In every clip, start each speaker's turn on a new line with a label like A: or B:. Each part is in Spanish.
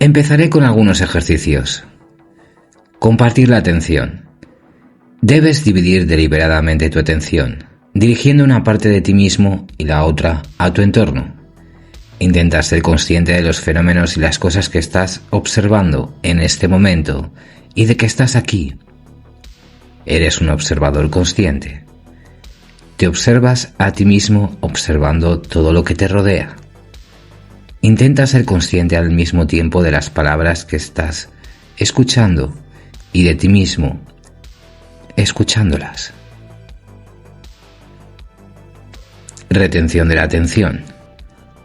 A: Empezaré con algunos ejercicios. Compartir la atención. Debes dividir deliberadamente tu atención, dirigiendo una parte de ti mismo y la otra a tu entorno. Intenta ser consciente de los fenómenos y las cosas que estás observando en este momento y de que estás aquí. Eres un observador consciente. Te observas a ti mismo observando todo lo que te rodea. Intenta ser consciente al mismo tiempo de las palabras que estás escuchando y de ti mismo escuchándolas. Retención de la atención.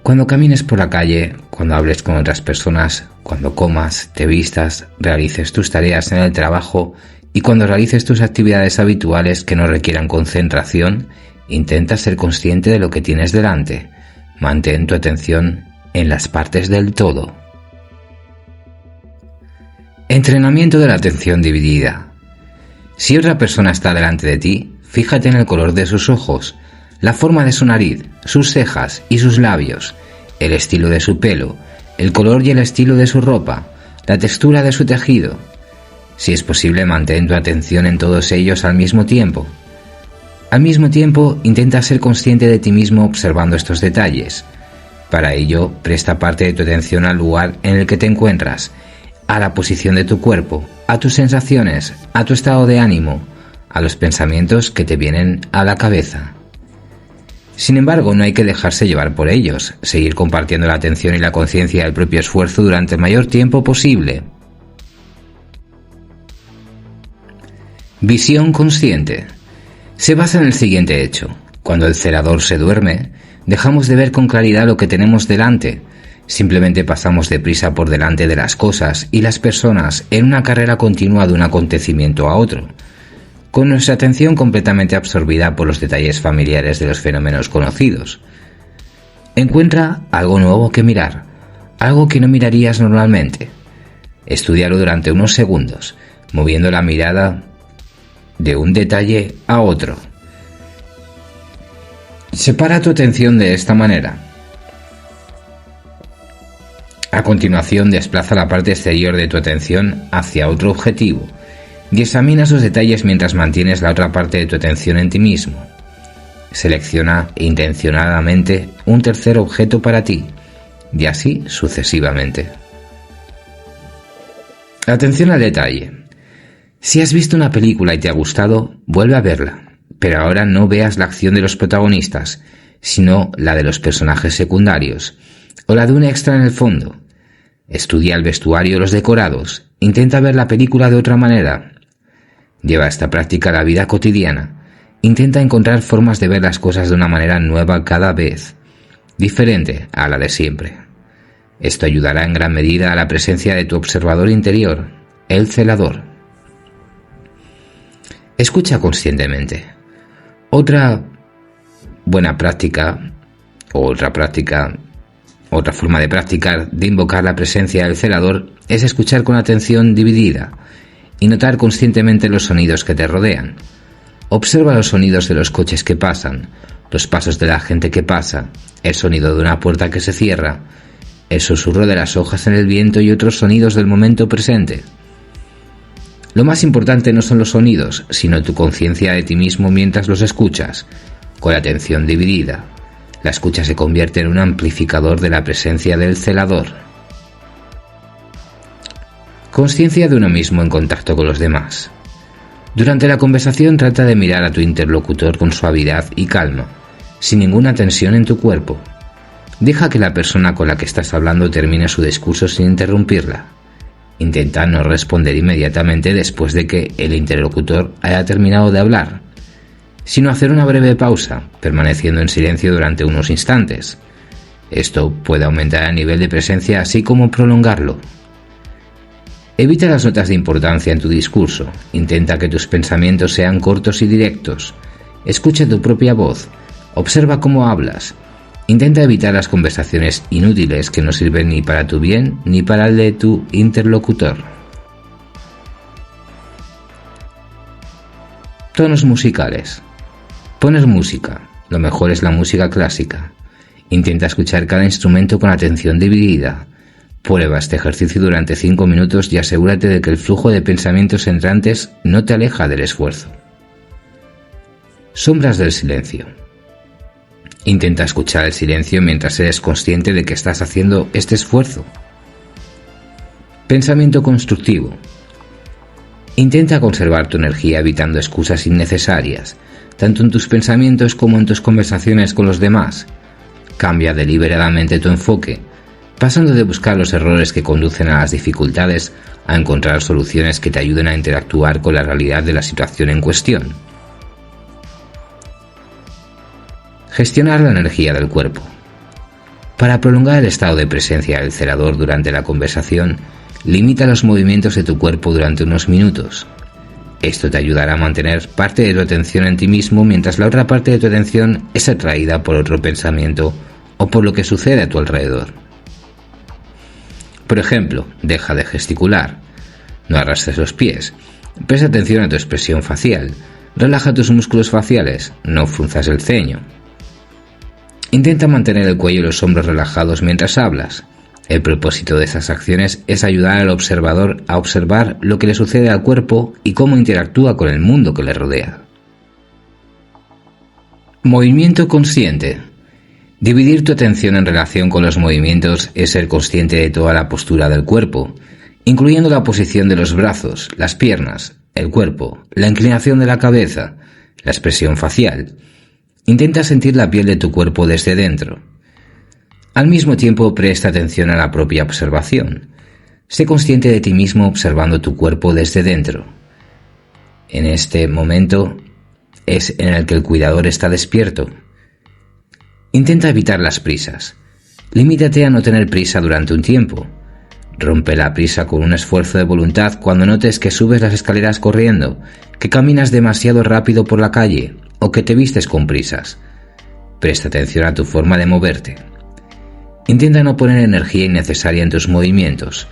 A: Cuando camines por la calle, cuando hables con otras personas, cuando comas, te vistas, realices tus tareas en el trabajo y cuando realices tus actividades habituales que no requieran concentración, intenta ser consciente de lo que tienes delante. Mantén tu atención en las partes del todo. Entrenamiento de la atención dividida. Si otra persona está delante de ti, fíjate en el color de sus ojos, la forma de su nariz, sus cejas y sus labios, el estilo de su pelo, el color y el estilo de su ropa, la textura de su tejido. Si es posible, mantén tu atención en todos ellos al mismo tiempo. Al mismo tiempo, intenta ser consciente de ti mismo observando estos detalles. Para ello, presta parte de tu atención al lugar en el que te encuentras, a la posición de tu cuerpo, a tus sensaciones, a tu estado de ánimo, a los pensamientos que te vienen a la cabeza. Sin embargo, no hay que dejarse llevar por ellos, seguir compartiendo la atención y la conciencia del propio esfuerzo durante el mayor tiempo posible. Visión consciente. Se basa en el siguiente hecho. Cuando el celador se duerme, dejamos de ver con claridad lo que tenemos delante. Simplemente pasamos deprisa por delante de las cosas y las personas en una carrera continua de un acontecimiento a otro, con nuestra atención completamente absorbida por los detalles familiares de los fenómenos conocidos. Encuentra algo nuevo que mirar, algo que no mirarías normalmente. Estúdialo durante unos segundos, moviendo la mirada de un detalle a otro. Separa tu atención de esta manera. A continuación, desplaza la parte exterior de tu atención hacia otro objetivo y examina sus detalles mientras mantienes la otra parte de tu atención en ti mismo. Selecciona intencionadamente un tercer objeto para ti y así sucesivamente. Atención al detalle. Si has visto una película y te ha gustado, vuelve a verla, pero ahora no veas la acción de los protagonistas, sino la de los personajes secundarios, o la de un extra en el fondo. Estudia el vestuario y los decorados, intenta ver la película de otra manera. Lleva esta práctica a la vida cotidiana, intenta encontrar formas de ver las cosas de una manera nueva cada vez, diferente a la de siempre. Esto ayudará en gran medida a la presencia de tu observador interior, el celador. Escucha conscientemente. Otra buena práctica, otra forma de practicar, de invocar la presencia del celador, es escuchar con atención dividida y notar conscientemente los sonidos que te rodean. Observa los sonidos de los coches que pasan, los pasos de la gente que pasa, el sonido de una puerta que se cierra, el susurro de las hojas en el viento y otros sonidos del momento presente. Lo más importante no son los sonidos, sino tu conciencia de ti mismo mientras los escuchas, con la atención dividida. La escucha se convierte en un amplificador de la presencia del celador. Conciencia de uno mismo en contacto con los demás. Durante la conversación trata de mirar a tu interlocutor con suavidad y calma, sin ninguna tensión en tu cuerpo. Deja que la persona con la que estás hablando termine su discurso sin interrumpirla. Intenta no responder inmediatamente después de que el interlocutor haya terminado de hablar, sino hacer una breve pausa, permaneciendo en silencio durante unos instantes. Esto puede aumentar el nivel de presencia así como prolongarlo. Evita las notas de importancia en tu discurso. Intenta que tus pensamientos sean cortos y directos. Escucha tu propia voz. Observa cómo hablas. Intenta evitar las conversaciones inútiles que no sirven ni para tu bien ni para el de tu interlocutor. Tonos musicales. Poner música. Lo mejor es la música clásica. Intenta escuchar cada instrumento con atención dividida. Prueba este ejercicio durante 5 minutos y asegúrate de que el flujo de pensamientos entrantes no te aleja del esfuerzo. Sombras del silencio. Intenta escuchar el silencio mientras eres consciente de que estás haciendo este esfuerzo. Pensamiento constructivo. Intenta conservar tu energía evitando excusas innecesarias, tanto en tus pensamientos como en tus conversaciones con los demás. Cambia deliberadamente tu enfoque, pasando de buscar los errores que conducen a las dificultades a encontrar soluciones que te ayuden a interactuar con la realidad de la situación en cuestión. Gestionar la energía del cuerpo. Para prolongar el estado de presencia del celador durante la conversación, limita los movimientos de tu cuerpo durante unos minutos. Esto te ayudará a mantener parte de tu atención en ti mismo mientras la otra parte de tu atención es atraída por otro pensamiento o por lo que sucede a tu alrededor. Por ejemplo, deja de gesticular, no arrastres los pies, presta atención a tu expresión facial, relaja tus músculos faciales, no frunzas el ceño. Intenta mantener el cuello y los hombros relajados mientras hablas. El propósito de esas acciones es ayudar al observador a observar lo que le sucede al cuerpo y cómo interactúa con el mundo que le rodea. Movimiento consciente. Dividir tu atención en relación con los movimientos es ser consciente de toda la postura del cuerpo, incluyendo la posición de los brazos, las piernas, el cuerpo, la inclinación de la cabeza, la expresión facial. Intenta sentir la piel de tu cuerpo desde dentro. Al mismo tiempo, presta atención a la propia observación. Sé consciente de ti mismo observando tu cuerpo desde dentro. En este momento es en el que el cuidador está despierto. Intenta evitar las prisas. Limítate a no tener prisa durante un tiempo. Rompe la prisa con un esfuerzo de voluntad cuando notes que subes las escaleras corriendo, que caminas demasiado rápido por la calle o que te vistes con prisas. Presta atención a tu forma de moverte. Intenta no poner energía innecesaria en tus movimientos.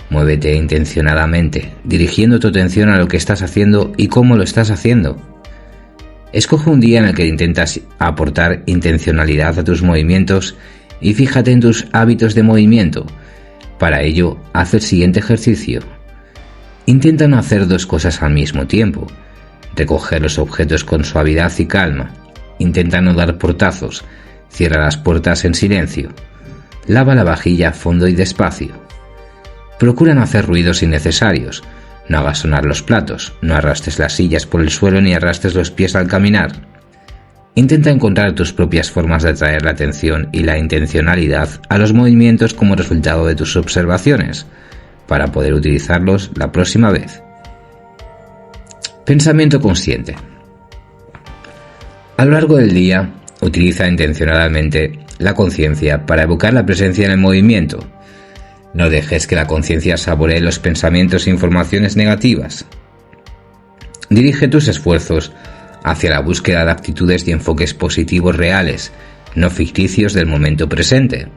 A: Muévete intencionadamente, dirigiendo tu atención a lo que estás haciendo y cómo lo estás haciendo. Escoge un día en el que intentas aportar intencionalidad a tus movimientos y fíjate en tus hábitos de movimiento. Para ello, haz el siguiente ejercicio. Intenta no hacer dos cosas al mismo tiempo. Recoger los objetos con suavidad y calma. Intenta no dar portazos. Cierra las puertas en silencio. Lava la vajilla a fondo y despacio. Procura no hacer ruidos innecesarios. No hagas sonar los platos. No arrastres las sillas por el suelo ni arrastres los pies al caminar. Intenta encontrar tus propias formas de atraer la atención y la intencionalidad a los movimientos como resultado de tus observaciones, para poder utilizarlos la próxima vez. Pensamiento consciente. A lo largo del día, utiliza intencionadamente la conciencia para evocar la presencia en el movimiento. No dejes que la conciencia saboree los pensamientos e informaciones negativas. Dirige tus esfuerzos hacia la búsqueda de actitudes y enfoques positivos reales, no ficticios del momento presente.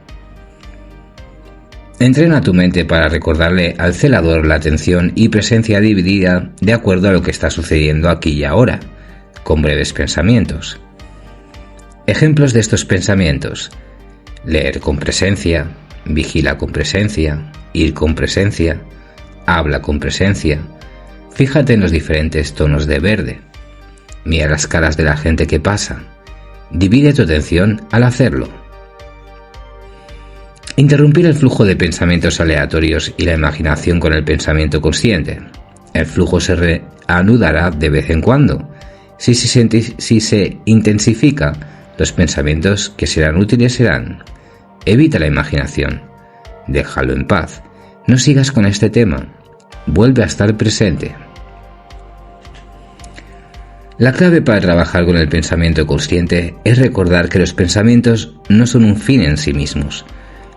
A: Entrena tu mente para recordarle al celador la atención y presencia dividida de acuerdo a lo que está sucediendo aquí y ahora, con breves pensamientos. Ejemplos de estos pensamientos: leer con presencia, vigila con presencia, ir con presencia, habla con presencia. Fíjate en los diferentes tonos de verde. Mira las caras de la gente que pasa. Divide tu atención al hacerlo. Interrumpir el flujo de pensamientos aleatorios y la imaginación con el pensamiento consciente. El flujo se reanudará de vez en cuando. Si se intensifica, los pensamientos que serán útiles serán. Evita la imaginación. Déjalo en paz. No sigas con este tema. Vuelve a estar presente. La clave para trabajar con el pensamiento consciente es recordar que los pensamientos no son un fin en sí mismos.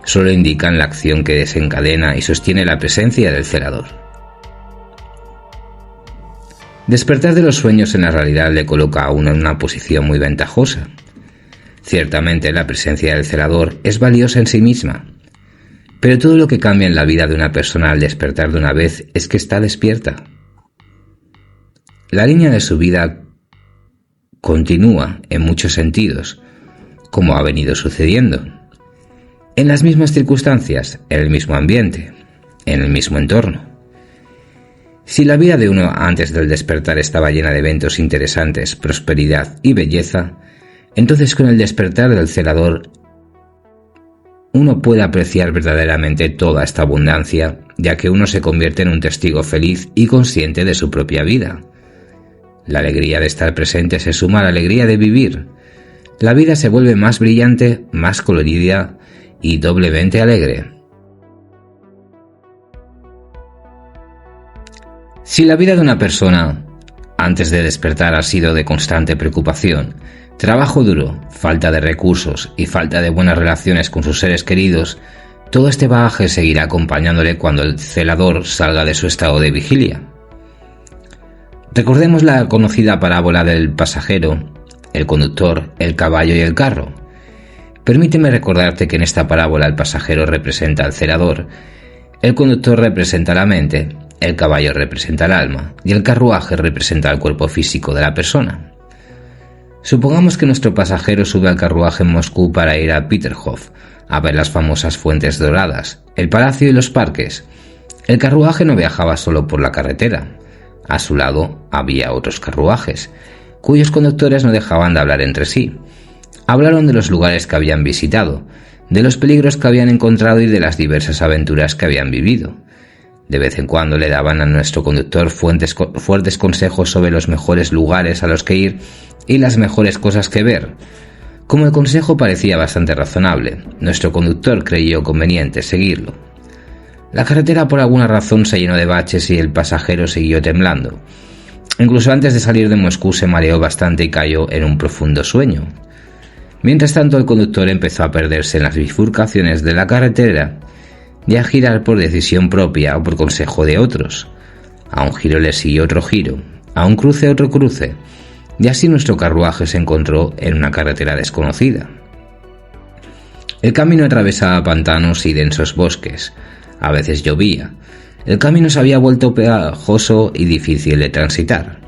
A: Solo indican la acción que desencadena y sostiene la presencia del celador. Despertar de los sueños en la realidad le coloca a uno en una posición muy ventajosa. Ciertamente la presencia del celador es valiosa en sí misma, pero todo lo que cambia en la vida de una persona al despertar de una vez es que está despierta. La línea de su vida continúa en muchos sentidos, como ha venido sucediendo. en las mismas circunstancias, en el mismo ambiente, en el mismo entorno. Si la vida de uno antes del despertar estaba llena de eventos interesantes, prosperidad y belleza, entonces con el despertar del celador uno puede apreciar verdaderamente toda esta abundancia, ya que uno se convierte en un testigo feliz y consciente de su propia vida. La alegría de estar presente se suma a la alegría de vivir. La vida se vuelve más brillante, más colorida y doblemente alegre. Si la vida de una persona antes de despertar ha sido de constante preocupación, trabajo duro, falta de recursos y falta de buenas relaciones con sus seres queridos, todo este bagaje seguirá acompañándole cuando el celador salga de su estado de vigilia. Recordemos la conocida parábola del pasajero, el conductor, el caballo y el carro. Permíteme recordarte que en esta parábola el pasajero representa al celador, el conductor representa la mente, el caballo representa el alma y el carruaje representa el cuerpo físico de la persona. Supongamos que nuestro pasajero sube al carruaje en Moscú para ir a Peterhof, a ver las famosas fuentes doradas, el palacio y los parques. El carruaje no viajaba solo por la carretera. A su lado había otros carruajes, cuyos conductores no dejaban de hablar entre sí. Hablaron de los lugares que habían visitado, de los peligros que habían encontrado y de las diversas aventuras que habían vivido. De vez en cuando le daban a nuestro conductor fuertes consejos sobre los mejores lugares a los que ir y las mejores cosas que ver. Como el consejo parecía bastante razonable, nuestro conductor creyó conveniente seguirlo. La carretera por alguna razón se llenó de baches y el pasajero siguió temblando. Incluso antes de salir de Moscú se mareó bastante y cayó en un profundo sueño. Mientras tanto el conductor empezó a perderse en las bifurcaciones de la carretera y a girar por decisión propia o por consejo de otros. A un giro le siguió otro giro, a un cruce otro cruce, y así nuestro carruaje se encontró en una carretera desconocida. El camino atravesaba pantanos y densos bosques. A veces llovía. El camino se había vuelto pegajoso y difícil de transitar.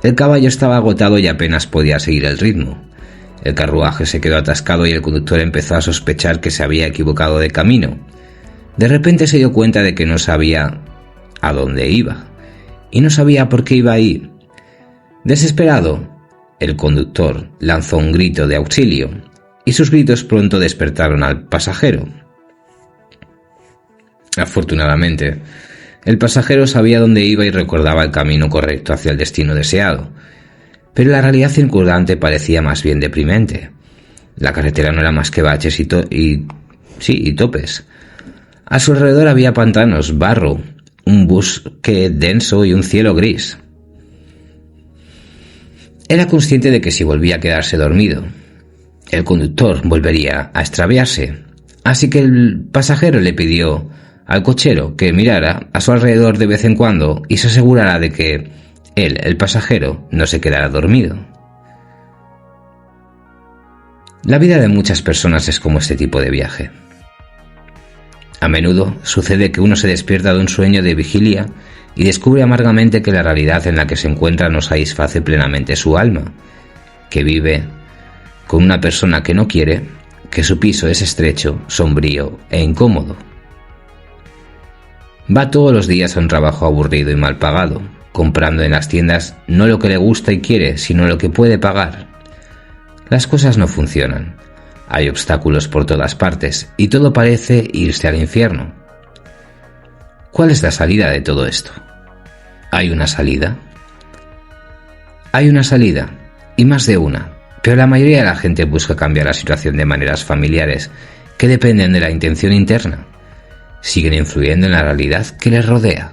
A: El caballo estaba agotado y apenas podía seguir el ritmo. El carruaje se quedó atascado y el conductor empezó a sospechar que se había equivocado de camino. De repente se dio cuenta de que no sabía a dónde iba y no sabía por qué iba ahí. Desesperado, el conductor lanzó un grito de auxilio y sus gritos pronto despertaron al pasajero. Afortunadamente, el pasajero sabía dónde iba y recordaba el camino correcto hacia el destino deseado, pero la realidad circundante parecía más bien deprimente. La carretera no era más que baches y topes. A su alrededor había pantanos, barro, un bosque denso y un cielo gris. Era consciente de que si volvía a quedarse dormido, el conductor volvería a extraviarse, así que el pasajero le pidió al cochero que mirara a su alrededor de vez en cuando y se asegurara de que él, el pasajero, no se quedara dormido. La vida de muchas personas es como este tipo de viaje. A menudo sucede que uno se despierta de un sueño de vigilia y descubre amargamente que la realidad en la que se encuentra no satisface plenamente su alma, que vive con una persona que no quiere, que su piso es estrecho, sombrío e incómodo. Va todos los días a un trabajo aburrido y mal pagado, comprando en las tiendas no lo que le gusta y quiere, sino lo que puede pagar. Las cosas no funcionan. Hay obstáculos por todas partes y todo parece irse al infierno. ¿Cuál es la salida de todo esto? ¿Hay una salida? Hay una salida, y más de una, pero la mayoría de la gente busca cambiar la situación de maneras familiares que dependen de la intención interna. Siguen influyendo en la realidad que les rodea.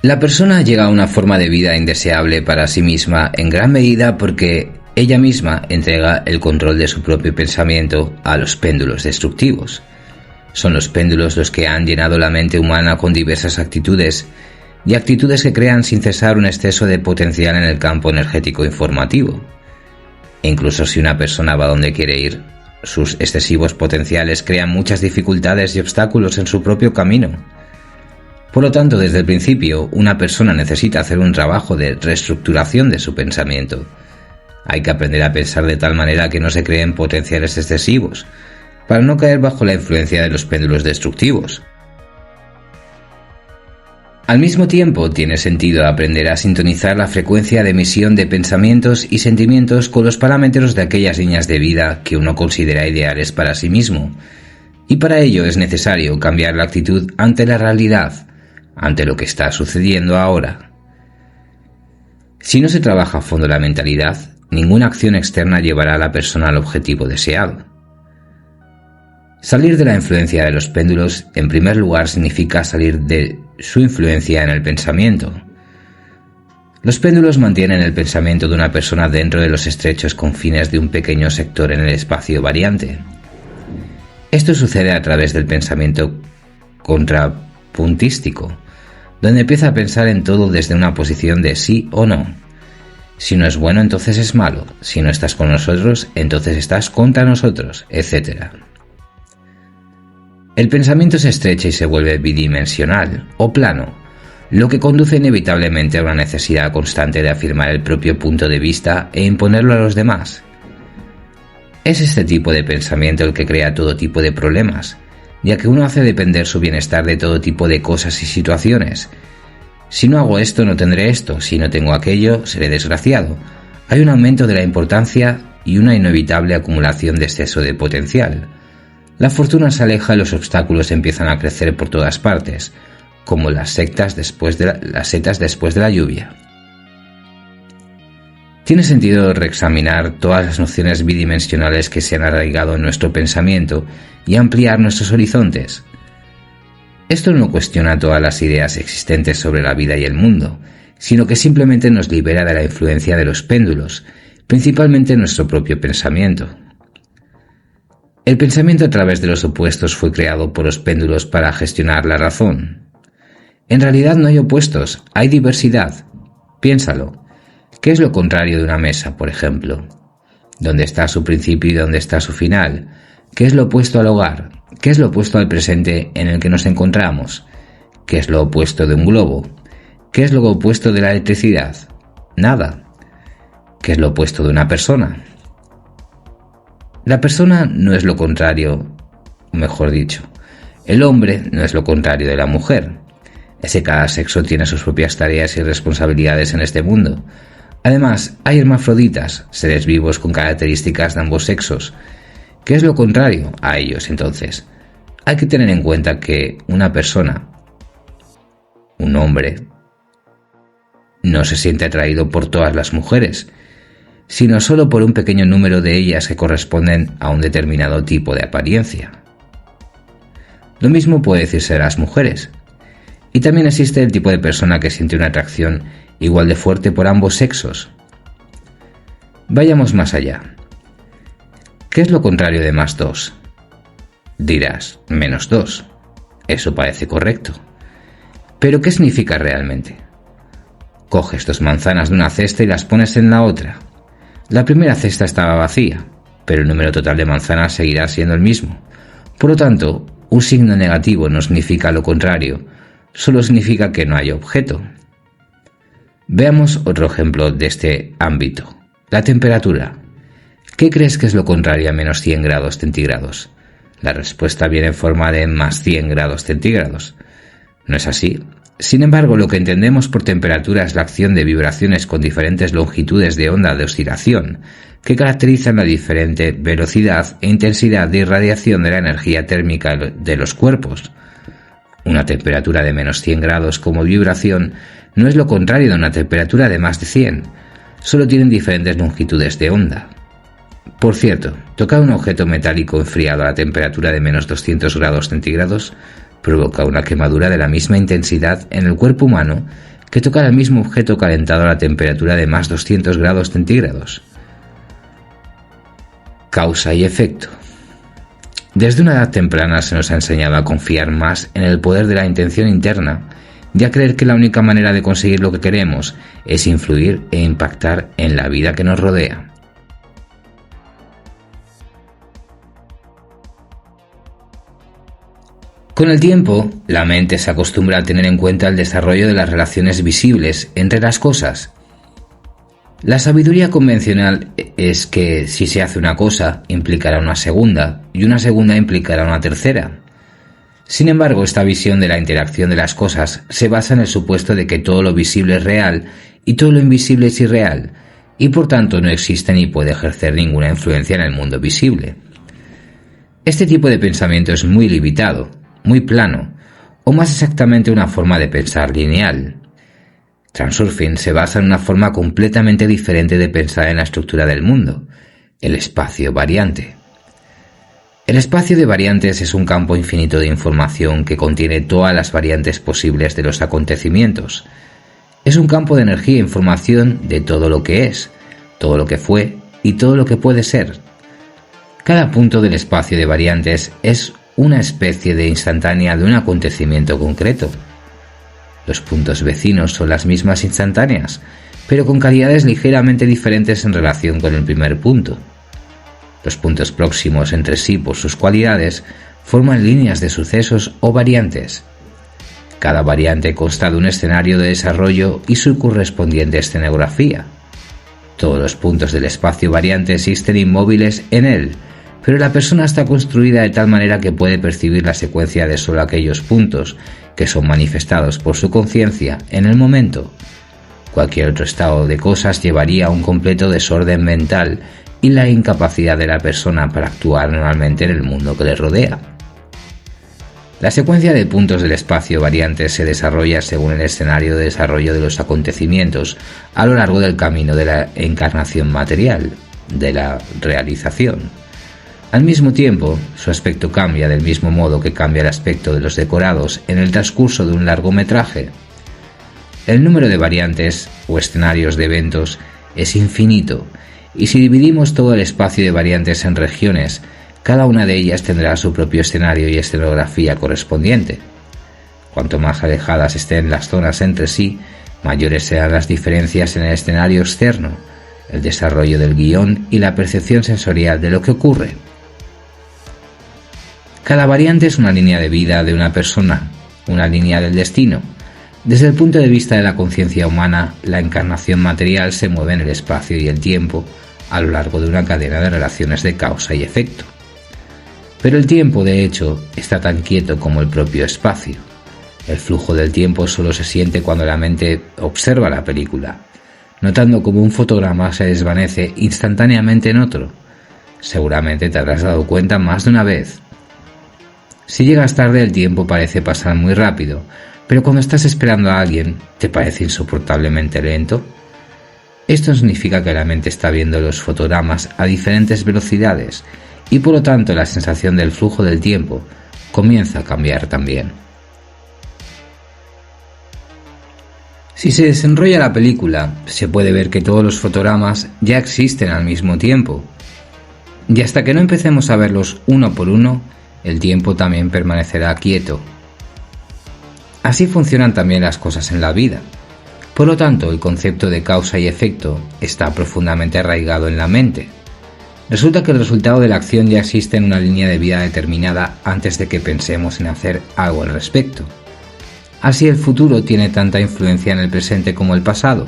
A: La persona llega a una forma de vida indeseable para sí misma en gran medida porque ella misma entrega el control de su propio pensamiento a los péndulos destructivos. Son los péndulos los que han llenado la mente humana con diversas actitudes y actitudes que crean sin cesar un exceso de potencial en el campo energético informativo. E incluso si una persona va donde quiere ir, sus excesivos potenciales crean muchas dificultades y obstáculos en su propio camino. Por lo tanto, desde el principio, una persona necesita hacer un trabajo de reestructuración de su pensamiento, Hay que aprender a pensar de tal manera que no se creen potenciales excesivos, para no caer bajo la influencia de los péndulos destructivos. Al mismo tiempo, tiene sentido aprender a sintonizar la frecuencia de emisión de pensamientos y sentimientos con los parámetros de aquellas líneas de vida que uno considera ideales para sí mismo, y para ello es necesario cambiar la actitud ante la realidad, ante lo que está sucediendo ahora. Si no se trabaja a fondo la mentalidad, ninguna acción externa llevará a la persona al objetivo deseado. Salir de la influencia de los péndulos, en primer lugar, significa salir de su influencia en el pensamiento. Los péndulos mantienen el pensamiento de una persona dentro de los estrechos confines de un pequeño sector en el espacio variante. Esto sucede a través del pensamiento contrapuntístico, donde empieza a pensar en todo desde una posición de sí o no. Si no es bueno, entonces es malo. Si no estás con nosotros, entonces estás contra nosotros, etc. El pensamiento se estrecha y se vuelve bidimensional o plano, lo que conduce inevitablemente a una necesidad constante de afirmar el propio punto de vista e imponerlo a los demás. Es este tipo de pensamiento el que crea todo tipo de problemas, ya que uno hace depender su bienestar de todo tipo de cosas y situaciones. Si no hago esto, no tendré esto. Si no tengo aquello, seré desgraciado. Hay un aumento de la importancia y una inevitable acumulación de exceso de potencial. La fortuna se aleja y los obstáculos empiezan a crecer por todas partes, como las setas después de la lluvia. Tiene sentido reexaminar todas las nociones bidimensionales que se han arraigado en nuestro pensamiento y ampliar nuestros horizontes. Esto no cuestiona todas las ideas existentes sobre la vida y el mundo, sino que simplemente nos libera de la influencia de los péndulos, principalmente nuestro propio pensamiento. El pensamiento a través de los opuestos fue creado por los péndulos para gestionar la razón. En realidad no hay opuestos, hay diversidad. Piénsalo. ¿Qué es lo contrario de una mesa, por ejemplo? ¿Dónde está su principio y dónde está su final? ¿Qué es lo opuesto al hogar? ¿Qué es lo opuesto al presente en el que nos encontramos? ¿Qué es lo opuesto de un globo? ¿Qué es lo opuesto de la electricidad? Nada. ¿Qué es lo opuesto de una persona? La persona no es lo contrario, mejor dicho, el hombre no es lo contrario de la mujer. Es que cada sexo tiene sus propias tareas y responsabilidades en este mundo. Además, hay hermafroditas, seres vivos con características de ambos sexos. ¿Qué es lo contrario a ellos, entonces? Hay que tener en cuenta que una persona, un hombre, no se siente atraído por todas las mujeres, sino solo por un pequeño número de ellas que corresponden a un determinado tipo de apariencia. Lo mismo puede decirse de las mujeres. Y también existe el tipo de persona que siente una atracción igual de fuerte por ambos sexos. Vayamos más allá. ¿Qué es lo contrario de +2? Dirás, -2. Eso parece correcto. ¿Pero qué significa realmente? Coges 2 manzanas de una cesta y las pones en la otra. La primera cesta estaba vacía, pero el número total de manzanas seguirá siendo el mismo. Por lo tanto, un signo negativo no significa lo contrario, solo significa que no hay objeto. Veamos otro ejemplo de este ámbito. La temperatura. ¿Qué crees que es lo contrario a -100 grados centígrados? La respuesta viene en forma de +100 grados centígrados. ¿No es así? Sin embargo, lo que entendemos por temperatura es la acción de vibraciones con diferentes longitudes de onda de oscilación, que caracterizan la diferente velocidad e intensidad de irradiación de la energía térmica de los cuerpos. Una temperatura de -100 grados como vibración no es lo contrario de una temperatura de más de 100, solo tienen diferentes longitudes de onda. Por cierto, tocar un objeto metálico enfriado a la temperatura de -200 grados centígrados provoca una quemadura de la misma intensidad en el cuerpo humano que tocar el mismo objeto calentado a la temperatura de +200 grados centígrados. Causa y efecto. Desde una edad temprana se nos ha enseñado a confiar más en el poder de la intención interna y a creer que la única manera de conseguir lo que queremos es influir e impactar en la vida que nos rodea. Con el tiempo, la mente se acostumbra a tener en cuenta el desarrollo de las relaciones visibles entre las cosas. La sabiduría convencional es que si se hace una cosa, implicará una segunda, y una segunda implicará una tercera. Sin embargo, esta visión de la interacción de las cosas se basa en el supuesto de que todo lo visible es real y todo lo invisible es irreal, y por tanto no existe ni puede ejercer ninguna influencia en el mundo visible. Este tipo de pensamiento es muy limitado, muy plano, o más exactamente una forma de pensar lineal. Transurfing se basa en una forma completamente diferente de pensar en la estructura del mundo, el espacio variante. El espacio de variantes es un campo infinito de información que contiene todas las variantes posibles de los acontecimientos. Es un campo de energía e información de todo lo que es, todo lo que fue y todo lo que puede ser. Cada punto del espacio de variantes es una especie de instantánea de un acontecimiento concreto. Los puntos vecinos son las mismas instantáneas, pero con calidades ligeramente diferentes en relación con el primer punto. Los puntos próximos entre sí por sus cualidades forman líneas de sucesos o variantes. Cada variante consta de un escenario de desarrollo y su correspondiente escenografía. Todos los puntos del espacio variante existen inmóviles en él, pero la persona está construida de tal manera que puede percibir la secuencia de solo aquellos puntos que son manifestados por su conciencia en el momento. Cualquier otro estado de cosas llevaría a un completo desorden mental y la incapacidad de la persona para actuar normalmente en el mundo que le rodea. La secuencia de puntos del espacio variante se desarrolla según el escenario de desarrollo de los acontecimientos a lo largo del camino de la encarnación material, de la realización. Al mismo tiempo, su aspecto cambia del mismo modo que cambia el aspecto de los decorados en el transcurso de un largometraje. El número de variantes o escenarios de eventos es infinito, y si dividimos todo el espacio de variantes en regiones, cada una de ellas tendrá su propio escenario y escenografía correspondiente. Cuanto más alejadas estén las zonas entre sí, mayores serán las diferencias en el escenario externo, el desarrollo del guión y la percepción sensorial de lo que ocurre. Cada variante es una línea de vida de una persona, una línea del destino. Desde el punto de vista de la conciencia humana, la encarnación material se mueve en el espacio y el tiempo a lo largo de una cadena de relaciones de causa y efecto. Pero el tiempo, de hecho, está tan quieto como el propio espacio. El flujo del tiempo solo se siente cuando la mente observa la película, notando cómo un fotograma se desvanece instantáneamente en otro. Seguramente te habrás dado cuenta más de una vez. Si llegas tarde, el tiempo parece pasar muy rápido, pero cuando estás esperando a alguien, ¿te parece insoportablemente lento? Esto significa que la mente está viendo los fotogramas a diferentes velocidades y por lo tanto la sensación del flujo del tiempo comienza a cambiar también. Si se desenrolla la película, se puede ver que todos los fotogramas ya existen al mismo tiempo. Y hasta que no empecemos a verlos uno por uno, el tiempo también permanecerá quieto. Así funcionan también las cosas en la vida. Por lo tanto, el concepto de causa y efecto está profundamente arraigado en la mente. Resulta que el resultado de la acción ya existe en una línea de vida determinada antes de que pensemos en hacer algo al respecto. Así el futuro tiene tanta influencia en el presente como el pasado.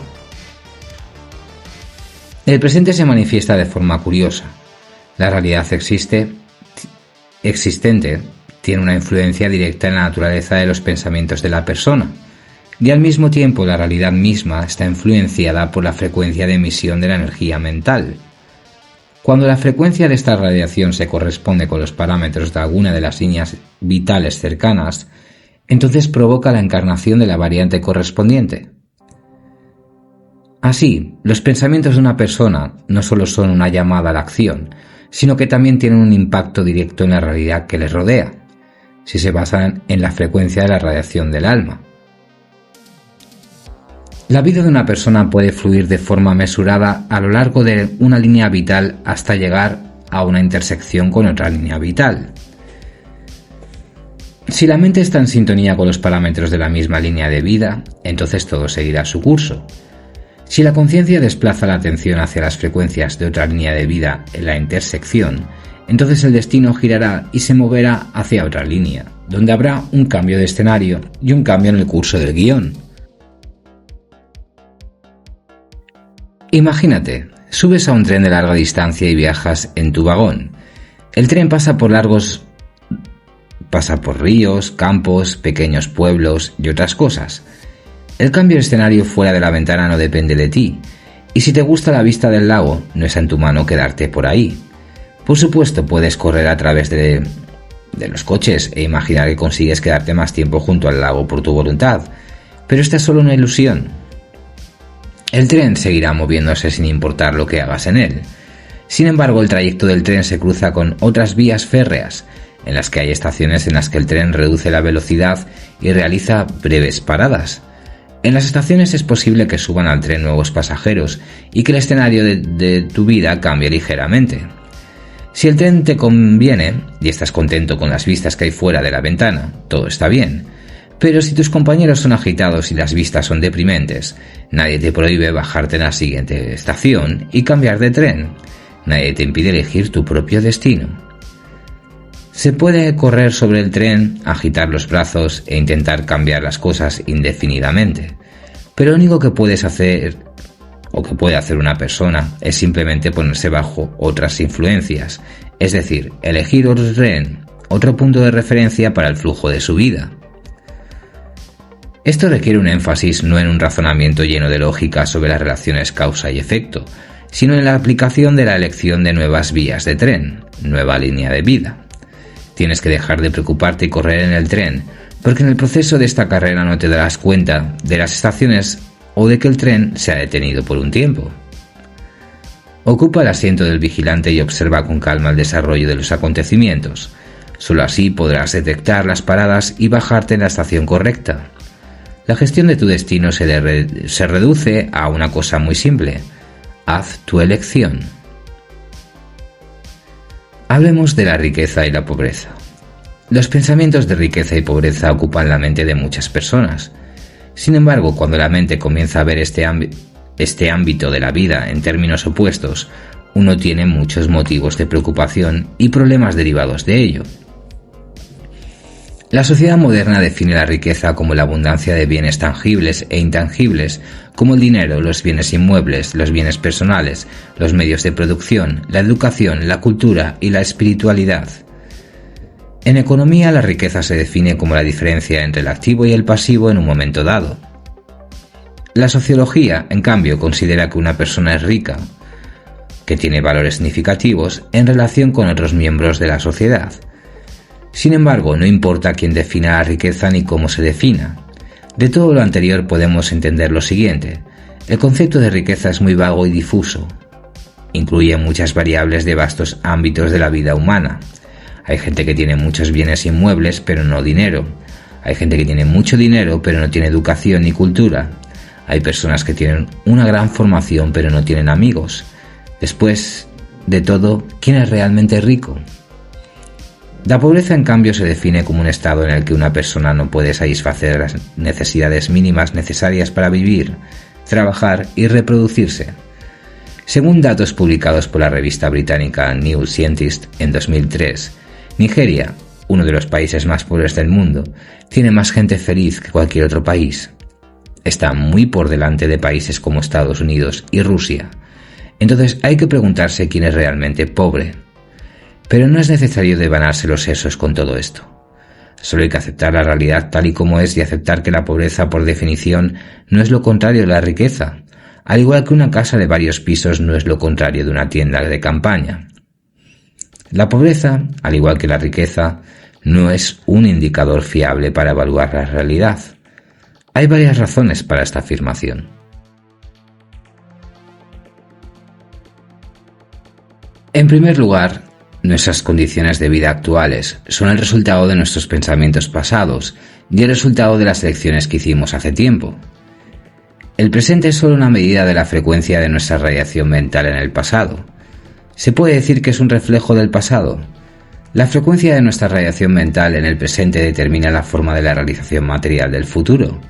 A: El presente se manifiesta de forma curiosa. La realidad existente tiene una influencia directa en la naturaleza de los pensamientos de la persona. Y al mismo tiempo la realidad misma está influenciada por la frecuencia de emisión de la energía mental. Cuando la frecuencia de esta radiación se corresponde con los parámetros de alguna de las líneas vitales cercanas, entonces provoca la encarnación de la variante correspondiente. Así, los pensamientos de una persona no solo son una llamada a la acción, sino que también tienen un impacto directo en la realidad que les rodea, si se basan en la frecuencia de la radiación del alma. La vida de una persona puede fluir de forma mesurada a lo largo de una línea vital hasta llegar a una intersección con otra línea vital. Si la mente está en sintonía con los parámetros de la misma línea de vida, entonces todo seguirá su curso. Si la conciencia desplaza la atención hacia las frecuencias de otra línea de vida en la intersección, entonces el destino girará y se moverá hacia otra línea, donde habrá un cambio de escenario y un cambio en el curso del guión. Imagínate, subes a un tren de larga distancia y viajas en tu vagón. El tren pasa por ríos, campos, pequeños pueblos y otras cosas. El cambio de escenario fuera de la ventana no depende de ti, y si te gusta la vista del lago, no está en tu mano quedarte por ahí. Por supuesto, puedes correr a través de los coches e imaginar que consigues quedarte más tiempo junto al lago por tu voluntad, pero esta es solo una ilusión. El tren seguirá moviéndose sin importar lo que hagas en él. Sin embargo, el trayecto del tren se cruza con otras vías férreas, en las que hay estaciones en las que el tren reduce la velocidad y realiza breves paradas. En las estaciones es posible que suban al tren nuevos pasajeros y que el escenario de tu vida cambie ligeramente. Si el tren te conviene y estás contento con las vistas que hay fuera de la ventana, todo está bien. Pero si tus compañeros son agitados y las vistas son deprimentes, nadie te prohíbe bajarte en la siguiente estación y cambiar de tren. Nadie te impide elegir tu propio destino. Se puede correr sobre el tren, agitar los brazos e intentar cambiar las cosas indefinidamente, pero lo único que puedes hacer o que puede hacer una persona es simplemente ponerse bajo otras influencias, es decir, elegir otro tren, otro punto de referencia para el flujo de su vida. Esto requiere un énfasis no en un razonamiento lleno de lógica sobre las relaciones causa y efecto, sino en la aplicación de la elección de nuevas vías de tren, nueva línea de vida. Tienes que dejar de preocuparte y correr en el tren, porque en el proceso de esta carrera no te darás cuenta de las estaciones o de que el tren se ha detenido por un tiempo. Ocupa el asiento del vigilante y observa con calma el desarrollo de los acontecimientos. Solo así podrás detectar las paradas y bajarte en la estación correcta. La gestión de tu destino se reduce a una cosa muy simple. Haz tu elección. Hablemos de la riqueza y la pobreza. Los pensamientos de riqueza y pobreza ocupan la mente de muchas personas. Sin embargo, cuando la mente comienza a ver este ámbito de la vida en términos opuestos, uno tiene muchos motivos de preocupación y problemas derivados de ello. La sociedad moderna define la riqueza como la abundancia de bienes tangibles e intangibles, como el dinero, los bienes inmuebles, los bienes personales, los medios de producción, la educación, la cultura y la espiritualidad. En economía, la riqueza se define como la diferencia entre el activo y el pasivo en un momento dado. La sociología, en cambio, considera que una persona es rica, que tiene valores significativos en relación con otros miembros de la sociedad. Sin embargo, no importa quién defina la riqueza ni cómo se defina. De todo lo anterior podemos entender lo siguiente. El concepto de riqueza es muy vago y difuso. Incluye muchas variables de vastos ámbitos de la vida humana. Hay gente que tiene muchos bienes inmuebles pero no dinero. Hay gente que tiene mucho dinero pero no tiene educación ni cultura. Hay personas que tienen una gran formación pero no tienen amigos. Después de todo, ¿quién es realmente rico? La pobreza, en cambio, se define como un estado en el que una persona no puede satisfacer las necesidades mínimas necesarias para vivir, trabajar y reproducirse. Según datos publicados por la revista británica New Scientist en 2003, Nigeria, uno de los países más pobres del mundo, tiene más gente feliz que cualquier otro país. Está muy por delante de países como Estados Unidos y Rusia. Entonces hay que preguntarse quién es realmente pobre. Pero no es necesario devanarse los sesos con todo esto. Solo hay que aceptar la realidad tal y como es y aceptar que la pobreza, por definición, no es lo contrario de la riqueza, al igual que una casa de varios pisos no es lo contrario de una tienda de campaña. La pobreza, al igual que la riqueza, no es un indicador fiable para evaluar la realidad. Hay varias razones para esta afirmación. En primer lugar, nuestras condiciones de vida actuales son el resultado de nuestros pensamientos pasados y el resultado de las elecciones que hicimos hace tiempo. El presente es solo una medida de la frecuencia de nuestra radiación mental en el pasado. ¿Se puede decir que es un reflejo del pasado? La frecuencia de nuestra radiación mental en el presente determina la forma de la realización material del futuro.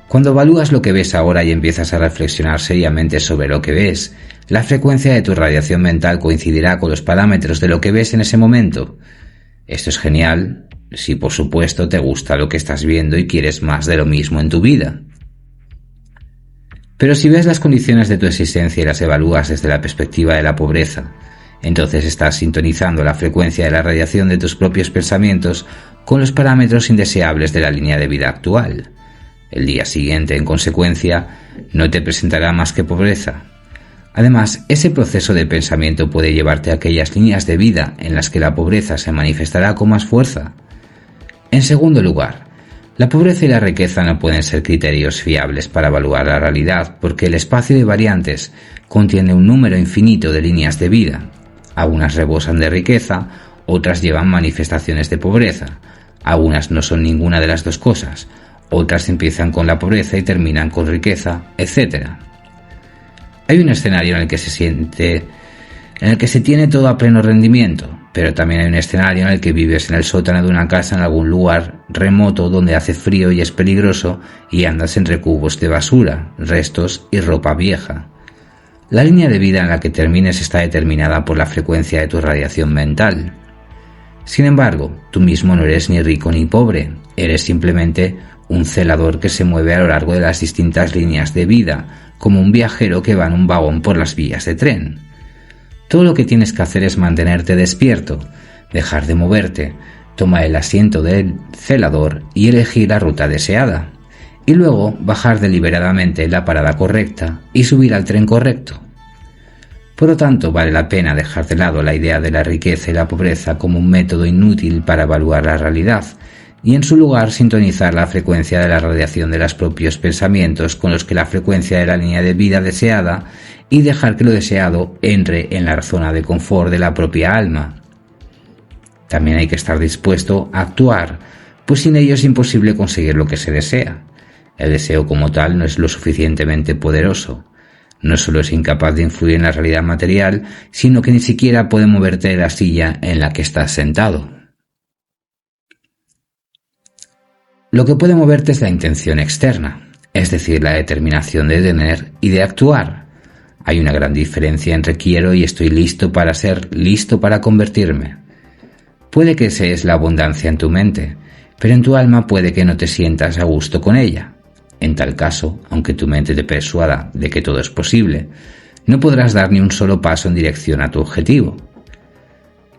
A: Cuando evalúas lo que ves ahora y empiezas a reflexionar seriamente sobre lo que ves, la frecuencia de tu radiación mental coincidirá con los parámetros de lo que ves en ese momento. Esto es genial, si por supuesto te gusta lo que estás viendo y quieres más de lo mismo en tu vida. Pero si ves las condiciones de tu existencia y las evalúas desde la perspectiva de la pobreza, entonces estás sintonizando la frecuencia de la radiación de tus propios pensamientos con los parámetros indeseables de la línea de vida actual. El día siguiente, en consecuencia, no te presentará más que pobreza. Además, ese proceso de pensamiento puede llevarte a aquellas líneas de vida en las que la pobreza se manifestará con más fuerza. En segundo lugar, la pobreza y la riqueza no pueden ser criterios fiables para evaluar la realidad porque el espacio de variantes contiene un número infinito de líneas de vida. Algunas rebosan de riqueza, otras llevan manifestaciones de pobreza. Algunas no son ninguna de las dos cosas, otras empiezan con la pobreza y terminan con riqueza, etc. Hay un escenario en el que se tiene todo a pleno rendimiento, pero también hay un escenario en el que vives en el sótano de una casa en algún lugar remoto donde hace frío y es peligroso y andas entre cubos de basura, restos y ropa vieja. La línea de vida en la que termines está determinada por la frecuencia de tu radiación mental. Sin embargo, tú mismo no eres ni rico ni pobre, eres simplemente un celador que se mueve a lo largo de las distintas líneas de vida, como un viajero que va en un vagón por las vías de tren. Todo lo que tienes que hacer es mantenerte despierto, dejar de moverte, tomar el asiento del celador y elegir la ruta deseada, y luego bajar deliberadamente en la parada correcta y subir al tren correcto. Por lo tanto, vale la pena dejar de lado la idea de la riqueza y la pobreza como un método inútil para evaluar la realidad, y en su lugar sintonizar la frecuencia de la radiación de los propios pensamientos con los que la frecuencia de la línea de vida deseada y dejar que lo deseado entre en la zona de confort de la propia alma. También hay que estar dispuesto a actuar, pues sin ello es imposible conseguir lo que se desea. El deseo como tal no es lo suficientemente poderoso. No solo es incapaz de influir en la realidad material, sino que ni siquiera puede moverte de la silla en la que estás sentado. Lo que puede moverte es la intención externa, es decir, la determinación de tener y de actuar. Hay una gran diferencia entre quiero y estoy listo para ser listo para convertirme. Puede que seas la abundancia en tu mente, pero en tu alma puede que no te sientas a gusto con ella. En tal caso, aunque tu mente te persuada de que todo es posible, no podrás dar ni un solo paso en dirección a tu objetivo.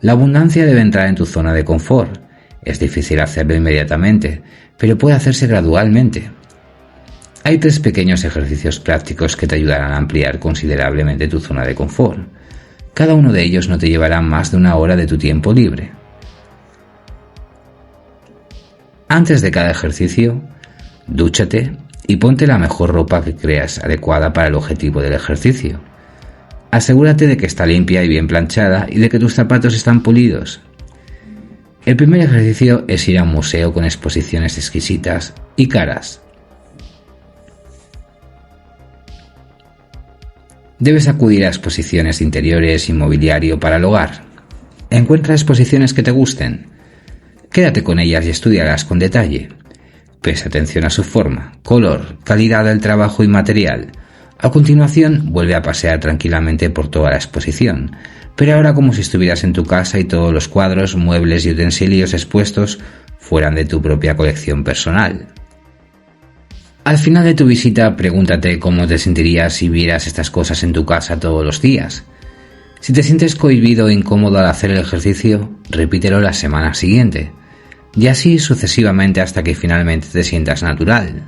A: La abundancia debe entrar en tu zona de confort. Es difícil hacerlo inmediatamente, pero puede hacerse gradualmente. Hay 3 pequeños ejercicios prácticos que te ayudarán a ampliar considerablemente tu zona de confort. Cada uno de ellos no te llevará más de 1 hora de tu tiempo libre. Antes de cada ejercicio, dúchate y ponte la mejor ropa que creas adecuada para el objetivo del ejercicio. Asegúrate de que está limpia y bien planchada y de que tus zapatos están pulidos. El primer ejercicio es ir a un museo con exposiciones exquisitas y caras. Debes acudir a exposiciones de interiores y mobiliario para el hogar. Encuentra exposiciones que te gusten. Quédate con ellas y estúdialas con detalle. Presta atención a su forma, color, calidad del trabajo y material. A continuación, vuelve a pasear tranquilamente por toda la exposición, pero ahora como si estuvieras en tu casa y todos los cuadros, muebles y utensilios expuestos fueran de tu propia colección personal. Al final de tu visita, pregúntate cómo te sentirías si vieras estas cosas en tu casa todos los días. Si te sientes cohibido o incómodo al hacer el ejercicio, repítelo la semana siguiente, y así sucesivamente hasta que finalmente te sientas natural.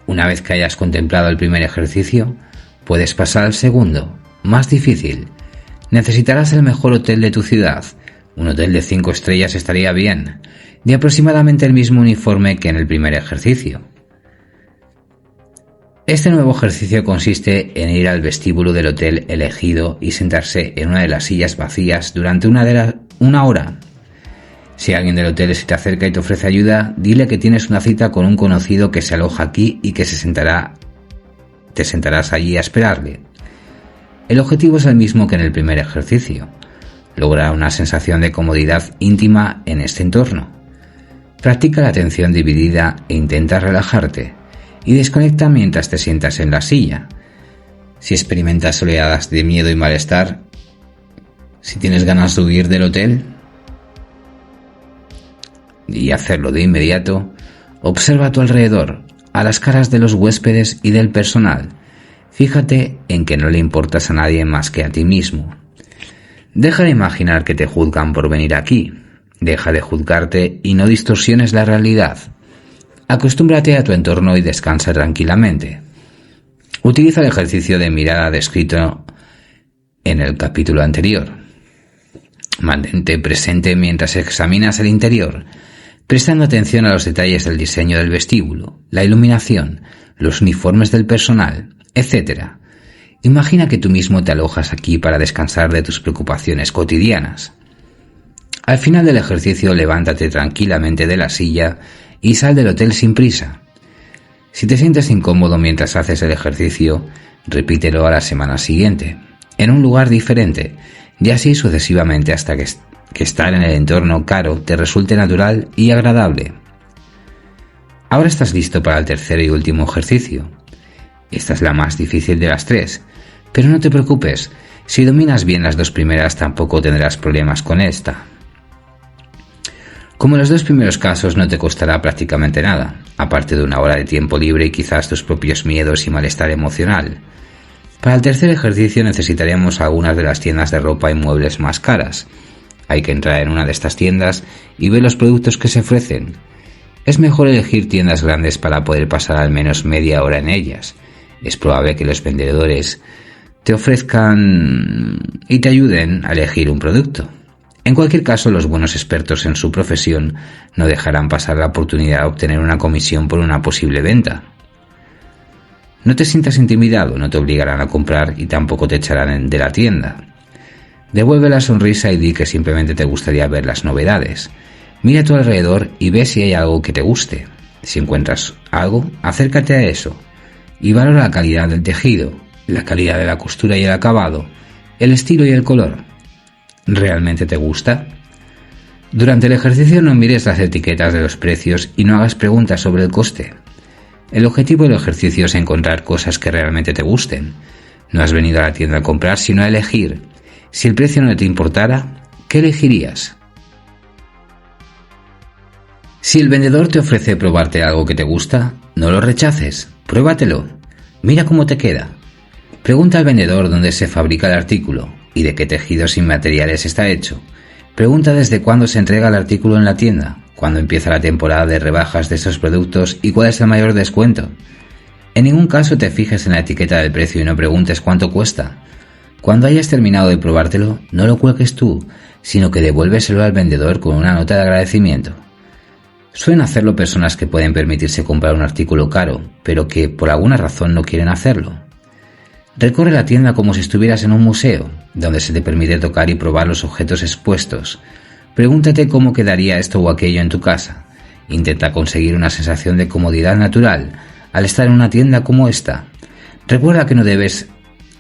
A: Una vez que hayas contemplado el primer ejercicio, puedes pasar al segundo, más difícil. Necesitarás el mejor hotel de tu ciudad. Un hotel de 5 estrellas estaría bien, de aproximadamente el mismo uniforme que en el primer ejercicio. Este nuevo ejercicio consiste en ir al vestíbulo del hotel elegido y sentarse en una de las sillas vacías durante una hora. Si alguien del hotel se te acerca y te ofrece ayuda, dile que tienes una cita con un conocido que se aloja aquí y que te sentarás allí a esperarle. El objetivo es el mismo que en el primer ejercicio: lograr una sensación de comodidad íntima en este entorno. Practica la atención dividida e intenta relajarte, y desconecta mientras te sientas en la silla. Si experimentas oleadas de miedo y malestar, si tienes ganas de huir del hotel y hacerlo de inmediato, observa a tu alrededor, a las caras de los huéspedes y del personal. Fíjate en que no le importas a nadie más que a ti mismo. Deja de imaginar que te juzgan por venir aquí. Deja de juzgarte y no distorsiones la realidad. Acostúmbrate a tu entorno y descansa tranquilamente. Utiliza el ejercicio de mirada descrito en el capítulo anterior. Mantente presente mientras examinas el interior, prestando atención a los detalles del diseño del vestíbulo, la iluminación, los uniformes del personal, etc. Imagina que tú mismo te alojas aquí para descansar de tus preocupaciones cotidianas. Al final del ejercicio, levántate tranquilamente de la silla y sal del hotel sin prisa. Si te sientes incómodo mientras haces el ejercicio, repítelo a la semana siguiente, en un lugar diferente, y así sucesivamente hasta que estar en el entorno caro te resulte natural y agradable. Ahora estás listo para el tercer y último ejercicio. Esta es la más difícil de las tres, pero no te preocupes, si dominas bien las dos primeras tampoco tendrás problemas con esta. Como en los dos primeros casos no te costará prácticamente nada, aparte de una hora de tiempo libre y quizás tus propios miedos y malestar emocional. Para el tercer ejercicio necesitaremos algunas de las tiendas de ropa y muebles más caras. Hay que entrar en una de estas tiendas y ver los productos que se ofrecen. Es mejor elegir tiendas grandes para poder pasar al menos media hora en ellas. Es probable que los vendedores te ofrezcan y te ayuden a elegir un producto. En cualquier caso, los buenos expertos en su profesión no dejarán pasar la oportunidad de obtener una comisión por una posible venta. No te sientas intimidado, no te obligarán a comprar y tampoco te echarán de la tienda. Devuelve la sonrisa y di que simplemente te gustaría ver las novedades. Mira a tu alrededor y ve si hay algo que te guste. Si encuentras algo, acércate a eso y valora la calidad del tejido, la calidad de la costura y el acabado, el estilo y el color. ¿Realmente te gusta? Durante el ejercicio no mires las etiquetas de los precios y no hagas preguntas sobre el coste. El objetivo del ejercicio es encontrar cosas que realmente te gusten. No has venido a la tienda a comprar, sino a elegir. Si el precio no te importara, ¿qué elegirías? Si el vendedor te ofrece probarte algo que te gusta, no lo rechaces, pruébatelo. Mira cómo te queda. Pregunta al vendedor dónde se fabrica el artículo y de qué tejidos y materiales está hecho. Pregunta desde cuándo se entrega el artículo en la tienda, cuándo empieza la temporada de rebajas de esos productos y cuál es el mayor descuento. En ningún caso te fijes en la etiqueta del precio y no preguntes cuánto cuesta. Cuando hayas terminado de probártelo, no lo cuelgues tú, sino que devuélveselo al vendedor con una nota de agradecimiento. Suelen hacerlo personas que pueden permitirse comprar un artículo caro, pero que por alguna razón no quieren hacerlo. Recorre la tienda como si estuvieras en un museo, donde se te permite tocar y probar los objetos expuestos. Pregúntate cómo quedaría esto o aquello en tu casa. Intenta conseguir una sensación de comodidad natural al estar en una tienda como esta. Recuerda que no debes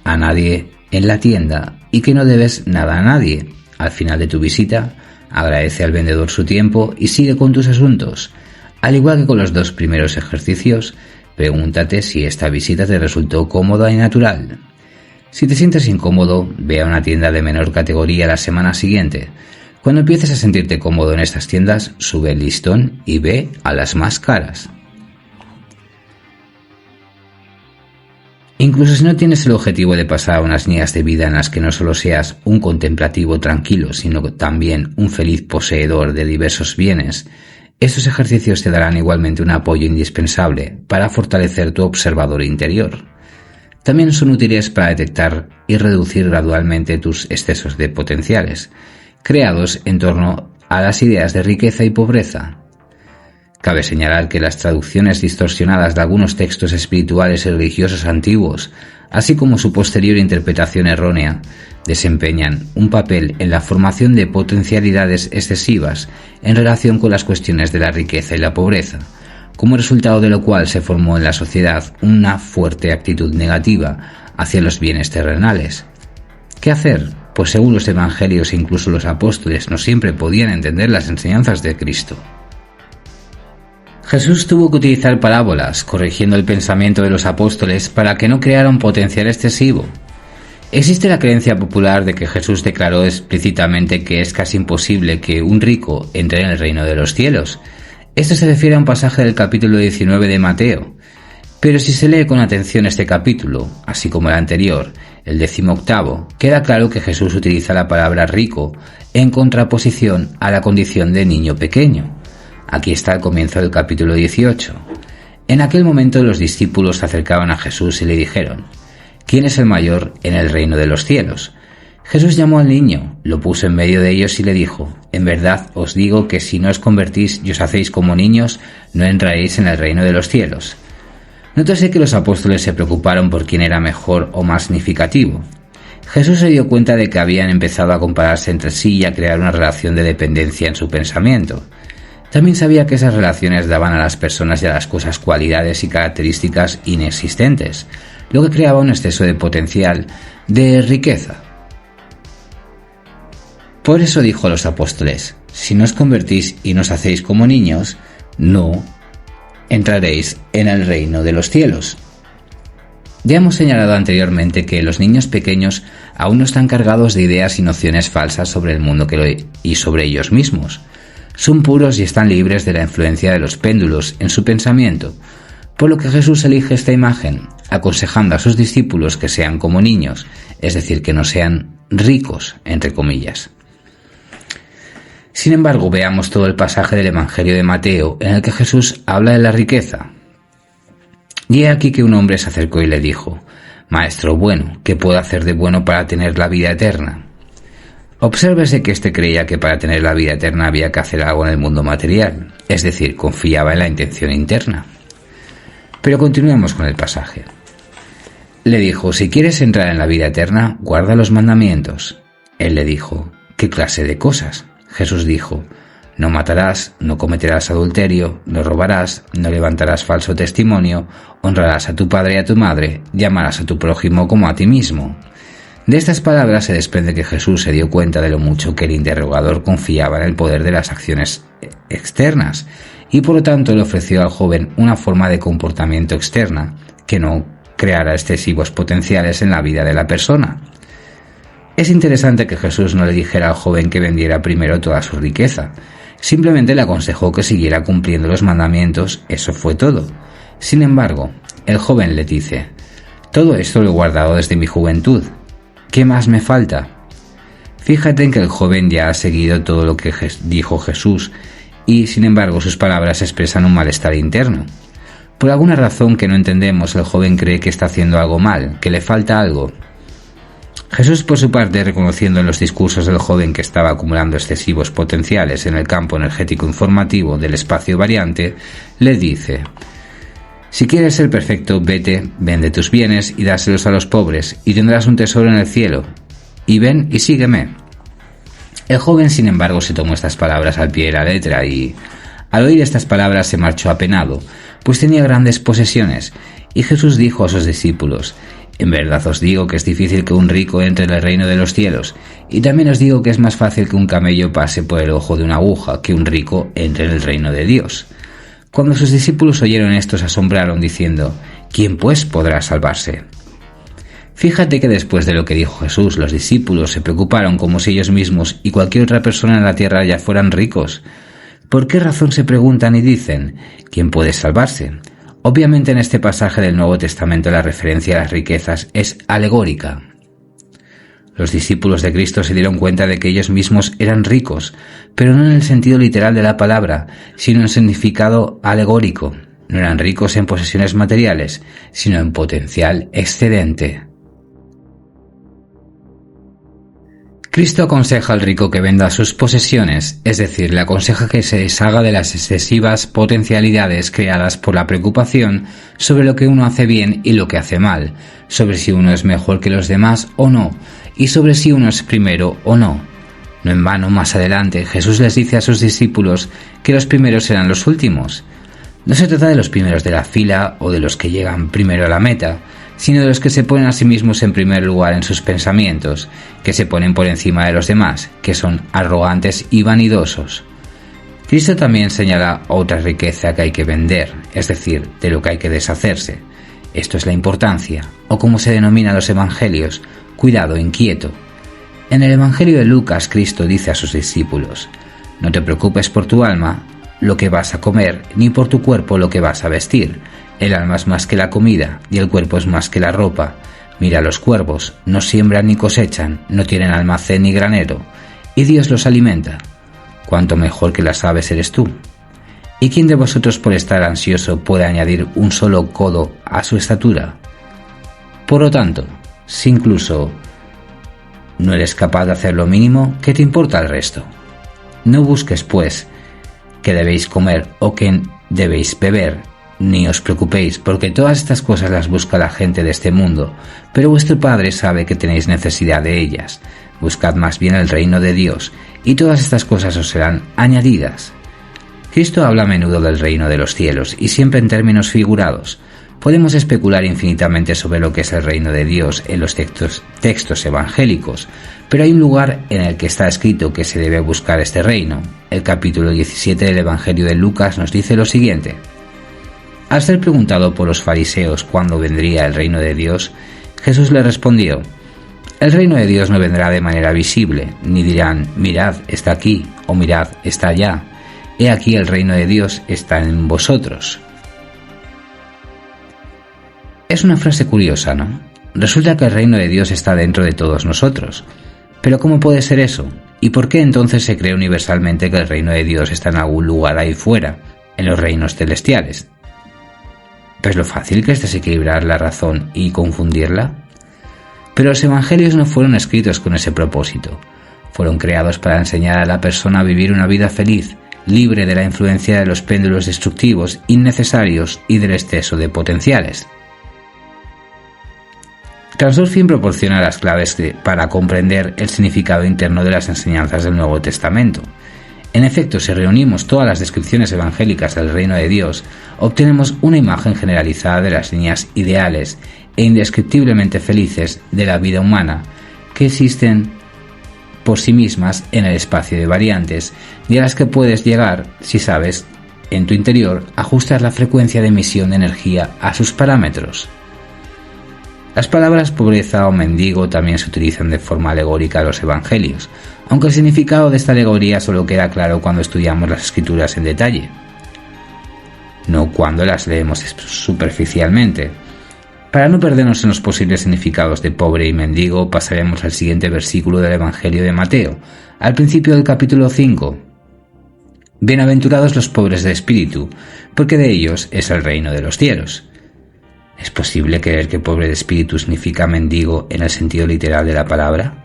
A: a nadie en la tienda y que no debes nada a nadie. Al final de tu visita, agradece al vendedor su tiempo y sigue con tus asuntos. Al igual que con los dos primeros ejercicios, pregúntate si esta visita te resultó cómoda y natural. Si te sientes incómodo, ve a una tienda de menor categoría la semana siguiente. Cuando empieces a sentirte cómodo en estas tiendas, sube el listón y ve a las más caras. Incluso si no tienes el objetivo de pasar unas días de vida en las que no solo seas un contemplativo tranquilo, sino también un feliz poseedor de diversos bienes, estos ejercicios te darán igualmente un apoyo indispensable para fortalecer tu observador interior. También son útiles para detectar y reducir gradualmente tus excesos de potenciales, creados en torno a las ideas de riqueza y pobreza. Cabe señalar que las traducciones distorsionadas de algunos textos espirituales y religiosos antiguos, así como su posterior interpretación errónea, desempeñan un papel en la formación de potencialidades excesivas en relación con las cuestiones de la riqueza y la pobreza, como resultado de lo cual se formó en la sociedad una fuerte actitud negativa hacia los bienes terrenales. ¿Qué hacer? Pues según los evangelios e incluso los apóstoles no siempre podían entender las enseñanzas de Cristo. Jesús tuvo que utilizar parábolas, corrigiendo el pensamiento de los apóstoles para que no creara un potencial excesivo. Existe la creencia popular de que Jesús declaró explícitamente que es casi imposible que un rico entre en el reino de los cielos. Esto se refiere a un pasaje del capítulo 19 de Mateo, Pero si se lee con atención este capítulo, así como el anterior, el 18º, queda claro que Jesús utiliza la palabra rico en contraposición a la condición de niño pequeño. Aquí está el comienzo del capítulo 18. En aquel momento los discípulos se acercaban a Jesús y le dijeron: ¿Quién es el mayor en el reino de los cielos? Jesús llamó al niño, lo puso en medio de ellos y le dijo: En verdad os digo que si no os convertís y os hacéis como niños, no entraréis en el reino de los cielos. Nótese que los apóstoles se preocuparon por quién era mejor o más significativo. Jesús se dio cuenta de que habían empezado a compararse entre sí y a crear una relación de dependencia en su pensamiento. También sabía que esas relaciones daban a las personas y a las cosas cualidades y características inexistentes, lo que creaba un exceso de potencial de riqueza. Por eso dijo a los apóstoles: si no os convertís y no os hacéis como niños, no entraréis en el reino de los cielos. Ya hemos señalado anteriormente que los niños pequeños aún no están cargados de ideas y nociones falsas sobre el mundo y sobre ellos mismos. Son puros y están libres de la influencia de los péndulos en su pensamiento, por lo que Jesús elige esta imagen, aconsejando a sus discípulos que sean como niños, es decir, que no sean ricos, entre comillas. Sin embargo, veamos todo el pasaje del Evangelio de Mateo en el que Jesús habla de la riqueza. Y he aquí que un hombre se acercó y le dijo: Maestro bueno, ¿qué puedo hacer de bueno para tener la vida eterna? Obsérvese que éste creía que para tener la vida eterna había que hacer algo en el mundo material, es decir, confiaba en la intención interna. Pero continuemos con el pasaje. Le dijo: Si quieres entrar en la vida eterna, guarda los mandamientos. Él le dijo: ¿Qué clase de cosas? Jesús dijo: No matarás, no cometerás adulterio, no robarás, no levantarás falso testimonio, honrarás a tu padre y a tu madre, llamarás a tu prójimo como a ti mismo. De estas palabras se desprende que Jesús se dio cuenta de lo mucho que el interrogador confiaba en el poder de las acciones externas y por lo tanto le ofreció al joven una forma de comportamiento externa que no creara excesivos potenciales en la vida de la persona. Es interesante que Jesús no le dijera al joven que vendiera primero toda su riqueza. Simplemente le aconsejó que siguiera cumpliendo los mandamientos, eso fue todo. Sin embargo, el joven le dice: Todo esto lo he guardado desde mi juventud. ¿Qué más me falta? Fíjate en que el joven ya ha seguido todo lo que dijo Jesús y, sin embargo, sus palabras expresan un malestar interno. Por alguna razón que no entendemos, el joven cree que está haciendo algo mal, que le falta algo. Jesús, por su parte, reconociendo en los discursos del joven que estaba acumulando excesivos potenciales en el campo energético informativo del espacio variante, le dice: Si quieres ser perfecto, vete, vende tus bienes y dáselos a los pobres, y tendrás un tesoro en el cielo. Y ven y sígueme. El joven, sin embargo, se tomó estas palabras al pie de la letra y, al oír estas palabras, se marchó apenado, pues tenía grandes posesiones, y Jesús dijo a sus discípulos: En verdad os digo que es difícil que un rico entre en el reino de los cielos, y también os digo que es más fácil que un camello pase por el ojo de una aguja que un rico entre en el reino de Dios. Cuando sus discípulos oyeron esto, se asombraron diciendo: ¿Quién pues podrá salvarse? Fíjate que después de lo que dijo Jesús, los discípulos se preocuparon como si ellos mismos y cualquier otra persona en la tierra ya fueran ricos. ¿Por qué razón se preguntan y dicen: ¿Quién puede salvarse? Obviamente en este pasaje del Nuevo Testamento la referencia a las riquezas es alegórica. Los discípulos de Cristo se dieron cuenta de que ellos mismos eran ricos, pero no en el sentido literal de la palabra, sino en significado alegórico. No eran ricos en posesiones materiales, sino en potencial excedente. Cristo aconseja al rico que venda sus posesiones, es decir, le aconseja que se deshaga de las excesivas potencialidades creadas por la preocupación sobre lo que uno hace bien y lo que hace mal, sobre si uno es mejor que los demás o no, y sobre si uno es primero o no. No en vano, más adelante, Jesús les dice a sus discípulos que los primeros serán los últimos. No se trata de los primeros de la fila o de los que llegan primero a la meta, sino de los que se ponen a sí mismos en primer lugar en sus pensamientos, que se ponen por encima de los demás, que son arrogantes y vanidosos. Cristo también señala otra riqueza que hay que vender, es decir, de lo que hay que deshacerse. Esto es la importancia, o como se denomina en los evangelios, cuidado inquieto. En el Evangelio de Lucas, Cristo dice a sus discípulos: No te preocupes por tu alma, lo que vas a comer, ni por tu cuerpo lo que vas a vestir. El alma es más que la comida y el cuerpo es más que la ropa. Mira los cuervos, no siembran ni cosechan, no tienen almacén ni granero, y Dios los alimenta. Cuánto mejor que las aves eres tú. ¿Y quién de vosotros por estar ansioso puede añadir un solo codo a su estatura? Por lo tanto, si incluso no eres capaz de hacer lo mínimo, ¿qué te importa el resto? No busques, pues, qué debéis comer o qué debéis beber, ni os preocupéis, porque todas estas cosas las busca la gente de este mundo, pero vuestro Padre sabe que tenéis necesidad de ellas. Buscad más bien el reino de Dios, y todas estas cosas os serán añadidas. Cristo habla a menudo del reino de los cielos, y siempre en términos figurados. Podemos especular infinitamente sobre lo que es el reino de Dios en los textos evangélicos, pero hay un lugar en el que está escrito que se debe buscar este reino. El capítulo 17 del Evangelio de Lucas nos dice lo siguiente. Al ser preguntado por los fariseos cuándo vendría el reino de Dios, Jesús le respondió: el reino de Dios no vendrá de manera visible, ni dirán, mirad, está aquí, o mirad, está allá. He aquí el reino de Dios está en vosotros. Es una frase curiosa, ¿no? Resulta que el reino de Dios está dentro de todos nosotros. Pero ¿cómo puede ser eso? ¿Y por qué entonces se cree universalmente que el reino de Dios está en algún lugar ahí fuera, en los reinos celestiales? Pues lo fácil que es desequilibrar la razón y confundirla. Pero los evangelios no fueron escritos con ese propósito. Fueron creados para enseñar a la persona a vivir una vida feliz, libre de la influencia de los péndulos destructivos, innecesarios y del exceso de potenciales. Transurfing proporciona las claves para comprender el significado interno de las enseñanzas del Nuevo Testamento. En efecto, si reunimos todas las descripciones evangélicas del reino de Dios, obtenemos una imagen generalizada de las líneas ideales e indescriptiblemente felices de la vida humana que existen por sí mismas en el espacio de variantes y a las que puedes llegar si sabes, en tu interior, ajustar la frecuencia de emisión de energía a sus parámetros. Las palabras pobreza o mendigo también se utilizan de forma alegórica en los evangelios, aunque el significado de esta alegoría solo queda claro cuando estudiamos las escrituras en detalle, no cuando las leemos superficialmente. Para no perdernos en los posibles significados de pobre y mendigo, pasaremos al siguiente versículo del Evangelio de Mateo, al principio del capítulo 5. Bienaventurados los pobres de espíritu, porque de ellos es el reino de los cielos. ¿Es posible creer que pobre de espíritu significa mendigo en el sentido literal de la palabra?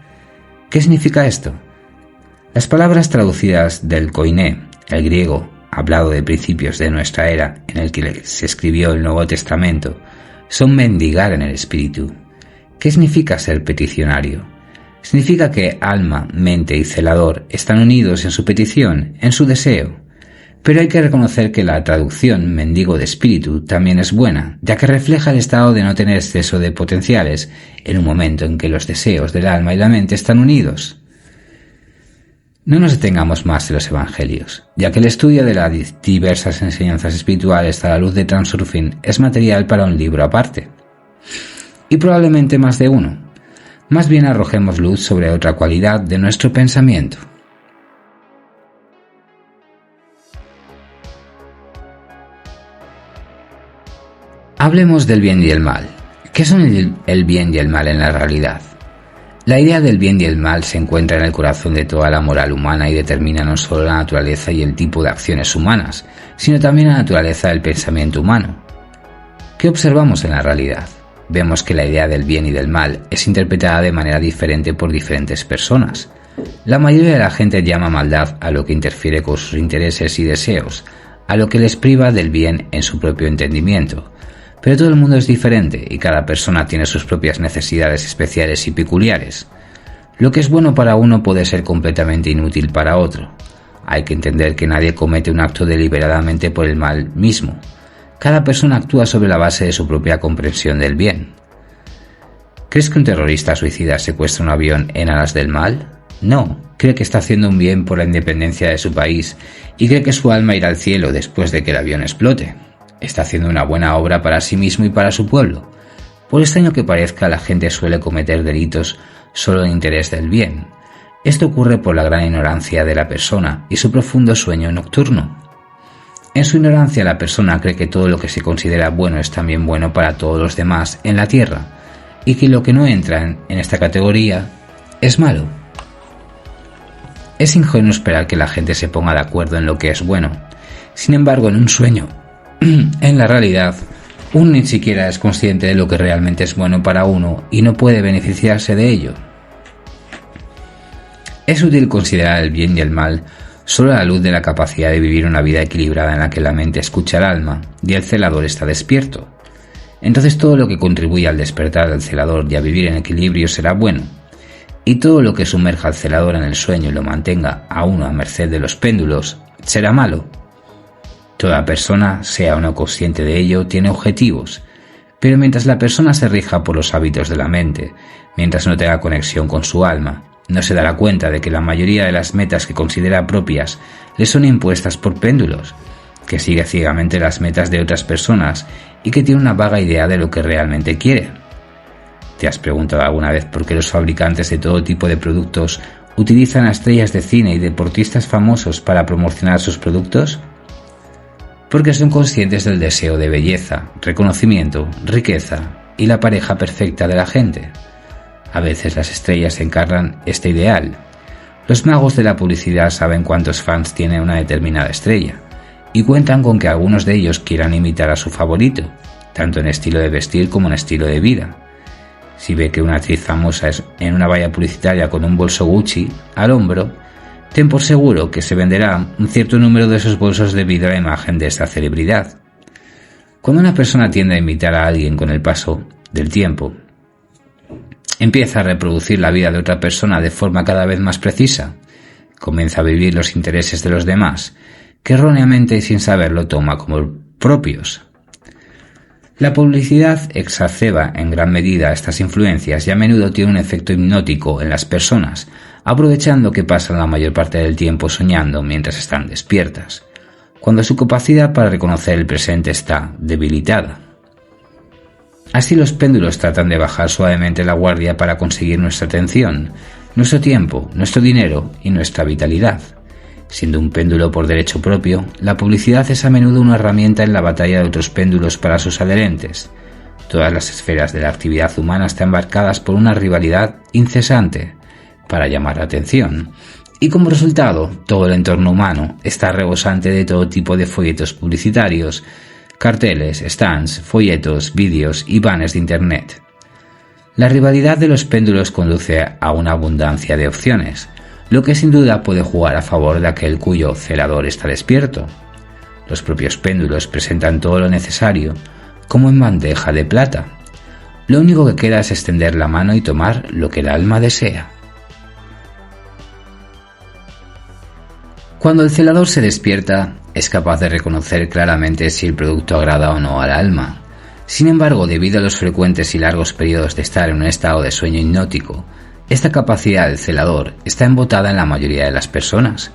A: ¿Qué significa esto? Las palabras traducidas del koiné, el griego hablado de principios de nuestra era en el que se escribió el Nuevo Testamento, son mendigar en el espíritu. ¿Qué significa ser peticionario? Significa que alma, mente y celador están unidos en su petición, en su deseo. Pero hay que reconocer que la traducción mendigo de espíritu también es buena, ya que refleja el estado de no tener exceso de potenciales en un momento en que los deseos del alma y la mente están unidos. No nos detengamos más en los evangelios, ya que el estudio de las diversas enseñanzas espirituales a la luz de Transurfing es material para un libro aparte. Y probablemente más de uno. Más bien arrojemos luz sobre otra cualidad de nuestro pensamiento. Hablemos del bien y el mal. ¿Qué son el bien y el mal en la realidad? La idea del bien y el mal se encuentra en el corazón de toda la moral humana y determina no solo la naturaleza y el tipo de acciones humanas, sino también la naturaleza del pensamiento humano. ¿Qué observamos en la realidad? Vemos que la idea del bien y del mal es interpretada de manera diferente por diferentes personas. La mayoría de la gente llama maldad a lo que interfiere con sus intereses y deseos, a lo que les priva del bien en su propio entendimiento. Pero todo el mundo es diferente y cada persona tiene sus propias necesidades especiales y peculiares. Lo que es bueno para uno puede ser completamente inútil para otro. Hay que entender que nadie comete un acto deliberadamente por el mal mismo. Cada persona actúa sobre la base de su propia comprensión del bien. ¿Crees que un terrorista suicida secuestra un avión en aras del mal? No, cree que está haciendo un bien por la independencia de su país y cree que su alma irá al cielo después de que el avión explote. Está haciendo una buena obra para sí mismo y para su pueblo. Por extraño que parezca, la gente suele cometer delitos solo en interés del bien. Esto ocurre por la gran ignorancia de la persona y su profundo sueño nocturno. En su ignorancia, la persona cree que todo lo que se considera bueno es también bueno para todos los demás en la Tierra, y que lo que no entra en esta categoría es malo. Es ingenuo esperar que la gente se ponga de acuerdo en lo que es bueno. Sin embargo, en un sueño, en la realidad, uno ni siquiera es consciente de lo que realmente es bueno para uno y no puede beneficiarse de ello. Es útil considerar el bien y el mal solo a la luz de la capacidad de vivir una vida equilibrada en la que la mente escucha al alma y el celador está despierto. Entonces todo lo que contribuye al despertar del celador y a vivir en equilibrio será bueno, y todo lo que sumerja al celador en el sueño y lo mantenga a uno a merced de los péndulos será malo. Toda persona, sea o no consciente de ello, tiene objetivos, pero mientras la persona se rija por los hábitos de la mente, mientras no tenga conexión con su alma, no se dará cuenta de que la mayoría de las metas que considera propias le son impuestas por péndulos, que sigue ciegamente las metas de otras personas y que tiene una vaga idea de lo que realmente quiere. ¿Te has preguntado alguna vez por qué los fabricantes de todo tipo de productos utilizan a estrellas de cine y deportistas famosos para promocionar sus productos? Porque son conscientes del deseo de belleza, reconocimiento, riqueza y la pareja perfecta de la gente. A veces las estrellas encarnan este ideal. Los magos de la publicidad saben cuántos fans tiene una determinada estrella y cuentan con que algunos de ellos quieran imitar a su favorito, tanto en estilo de vestir como en estilo de vida. Si ve que una actriz famosa es en una valla publicitaria con un bolso Gucci al hombro, ten por seguro que se venderá un cierto número de esos bolsos debido a la imagen de esta celebridad. Cuando una persona tiende a imitar a alguien con el paso del tiempo, empieza a reproducir la vida de otra persona de forma cada vez más precisa, comienza a vivir los intereses de los demás, que erróneamente y sin saberlo toma como propios. La publicidad exacerba en gran medida estas influencias y a menudo tiene un efecto hipnótico en las personas, aprovechando que pasan la mayor parte del tiempo soñando mientras están despiertas, cuando su capacidad para reconocer el presente está debilitada. Así los péndulos tratan de bajar suavemente la guardia para conseguir nuestra atención, nuestro tiempo, nuestro dinero y nuestra vitalidad. Siendo un péndulo por derecho propio, la publicidad es a menudo una herramienta en la batalla de otros péndulos para sus adherentes. Todas las esferas de la actividad humana están marcadas por una rivalidad incesante para llamar la atención, y como resultado, todo el entorno humano está rebosante de todo tipo de folletos publicitarios, carteles, stands, folletos, vídeos y banners de Internet. La rivalidad de los péndulos conduce a una abundancia de opciones, lo que sin duda puede jugar a favor de aquel cuyo celador está despierto. Los propios péndulos presentan todo lo necesario, como en bandeja de plata. Lo único que queda es extender la mano y tomar lo que el alma desea. Cuando el celador se despierta, es capaz de reconocer claramente si el producto agrada o no al alma. Sin embargo, debido a los frecuentes y largos periodos de estar en un estado de sueño hipnótico, esta capacidad del celador está embotada en la mayoría de las personas.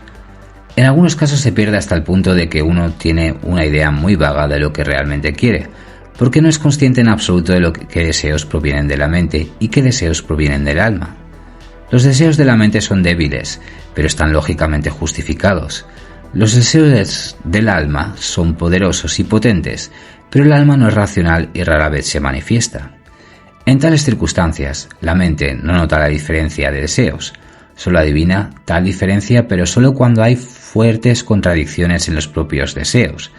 A: En algunos casos se pierde hasta el punto de que uno tiene una idea muy vaga de lo que realmente quiere, porque no es consciente en absoluto de qué deseos provienen de la mente y qué deseos provienen del alma. Los deseos de la mente son débiles, pero están lógicamente justificados. Los deseos del alma son poderosos y potentes, pero el alma no es racional y rara vez se manifiesta. En tales circunstancias, la mente no nota la diferencia de deseos, solo adivina tal diferencia, pero solo cuando hay fuertes contradicciones en los propios deseos,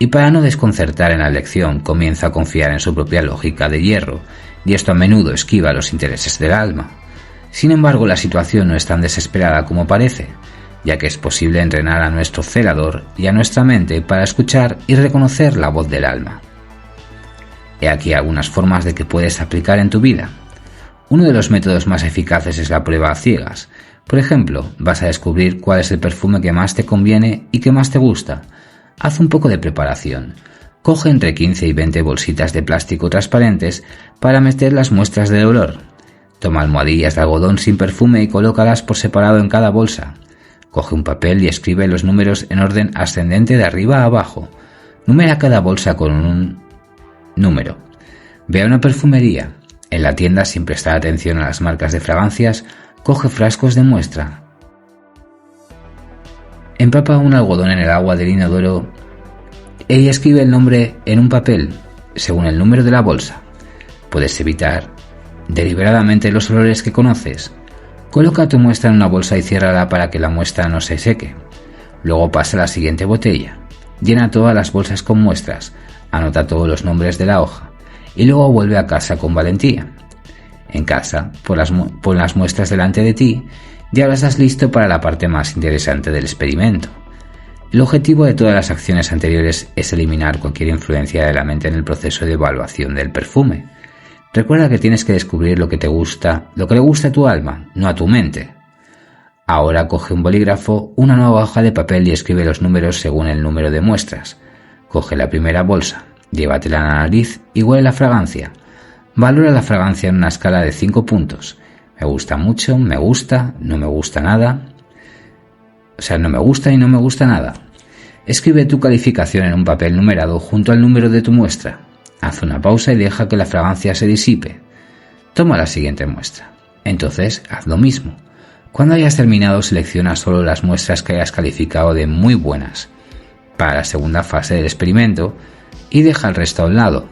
A: y para no desconcertar en la elección comienza a confiar en su propia lógica de hierro, y esto a menudo esquiva los intereses del alma. Sin embargo, la situación no es tan desesperada como parece, ya que es posible entrenar a nuestro celador y a nuestra mente para escuchar y reconocer la voz del alma. He aquí algunas formas de que puedes aplicar en tu vida. Uno de los métodos más eficaces es la prueba a ciegas. Por ejemplo, vas a descubrir cuál es el perfume que más te conviene y que más te gusta. Haz un poco de preparación. Coge entre 15 y 20 bolsitas de plástico transparentes para meter las muestras de olor. Toma almohadillas de algodón sin perfume y colócalas por separado en cada bolsa. Coge un papel y escribe los números en orden ascendente de arriba a abajo. Numera cada bolsa con un número. Ve a una perfumería. En la tienda, sin prestar atención a las marcas de fragancias, coge frascos de muestra. Empapa un algodón en el agua del inodoro Ella escribe el nombre en un papel, según el número de la bolsa. Puedes evitar deliberadamente los olores que conoces. Coloca tu muestra en una bolsa y ciérrala para que la muestra no se seque. Luego pasa a la siguiente botella. Llena todas las bolsas con muestras, anota todos los nombres de la hoja y luego vuelve a casa con valentía. En casa, pon las muestras delante de ti y ahora estás listo para la parte más interesante del experimento. El objetivo de todas las acciones anteriores es eliminar cualquier influencia de la mente en el proceso de evaluación del perfume. Recuerda que tienes que descubrir lo que te gusta, lo que le gusta a tu alma, no a tu mente. Ahora coge un bolígrafo, una nueva hoja de papel y escribe los números según el número de muestras. Coge la primera bolsa, llévatela a la nariz y huele la fragancia. Valora la fragancia en una escala de 5 puntos. Me gusta mucho, me gusta, no me gusta nada. No me gusta y no me gusta nada. Escribe tu calificación en un papel numerado junto al número de tu muestra. Haz una pausa y deja que la fragancia se disipe. Toma la siguiente muestra. Entonces, haz lo mismo. Cuando hayas terminado, selecciona solo las muestras que hayas calificado de muy buenas para la segunda fase del experimento y deja el resto a un lado.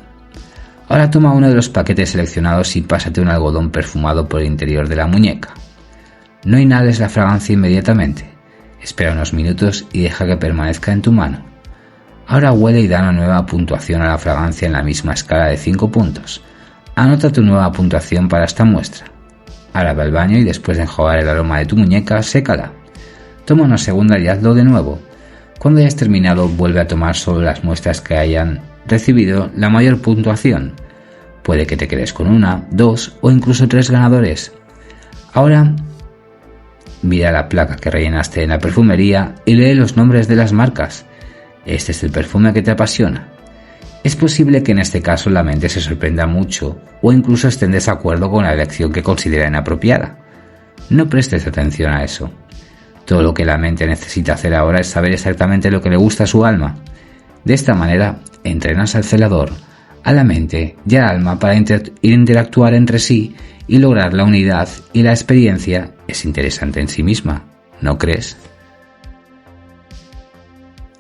A: Ahora toma uno de los paquetes seleccionados y pásate un algodón perfumado por el interior de la muñeca. No inhales la fragancia inmediatamente. Espera unos minutos y deja que permanezca en tu mano. Ahora huele y da una nueva puntuación a la fragancia en la misma escala de 5 puntos. Anota tu nueva puntuación para esta muestra. Ahora ve al baño y después de enjuagar el aroma de tu muñeca, sécala. Toma una segunda y hazlo de nuevo. Cuando hayas terminado, vuelve a tomar solo las muestras que hayan recibido la mayor puntuación. Puede que te quedes con 1, 2 o incluso 3 ganadores. Ahora mira la placa que rellenaste en la perfumería y lee los nombres de las marcas. Este es el perfume que te apasiona. Es posible que en este caso la mente se sorprenda mucho o incluso esté en desacuerdo con la elección que considera inapropiada. No prestes atención a eso. Todo lo que la mente necesita hacer ahora es saber exactamente lo que le gusta a su alma. De esta manera, entrenas al celador, a la mente y al alma para interactuar entre sí y lograr la unidad, y la experiencia es interesante en sí misma, ¿no crees?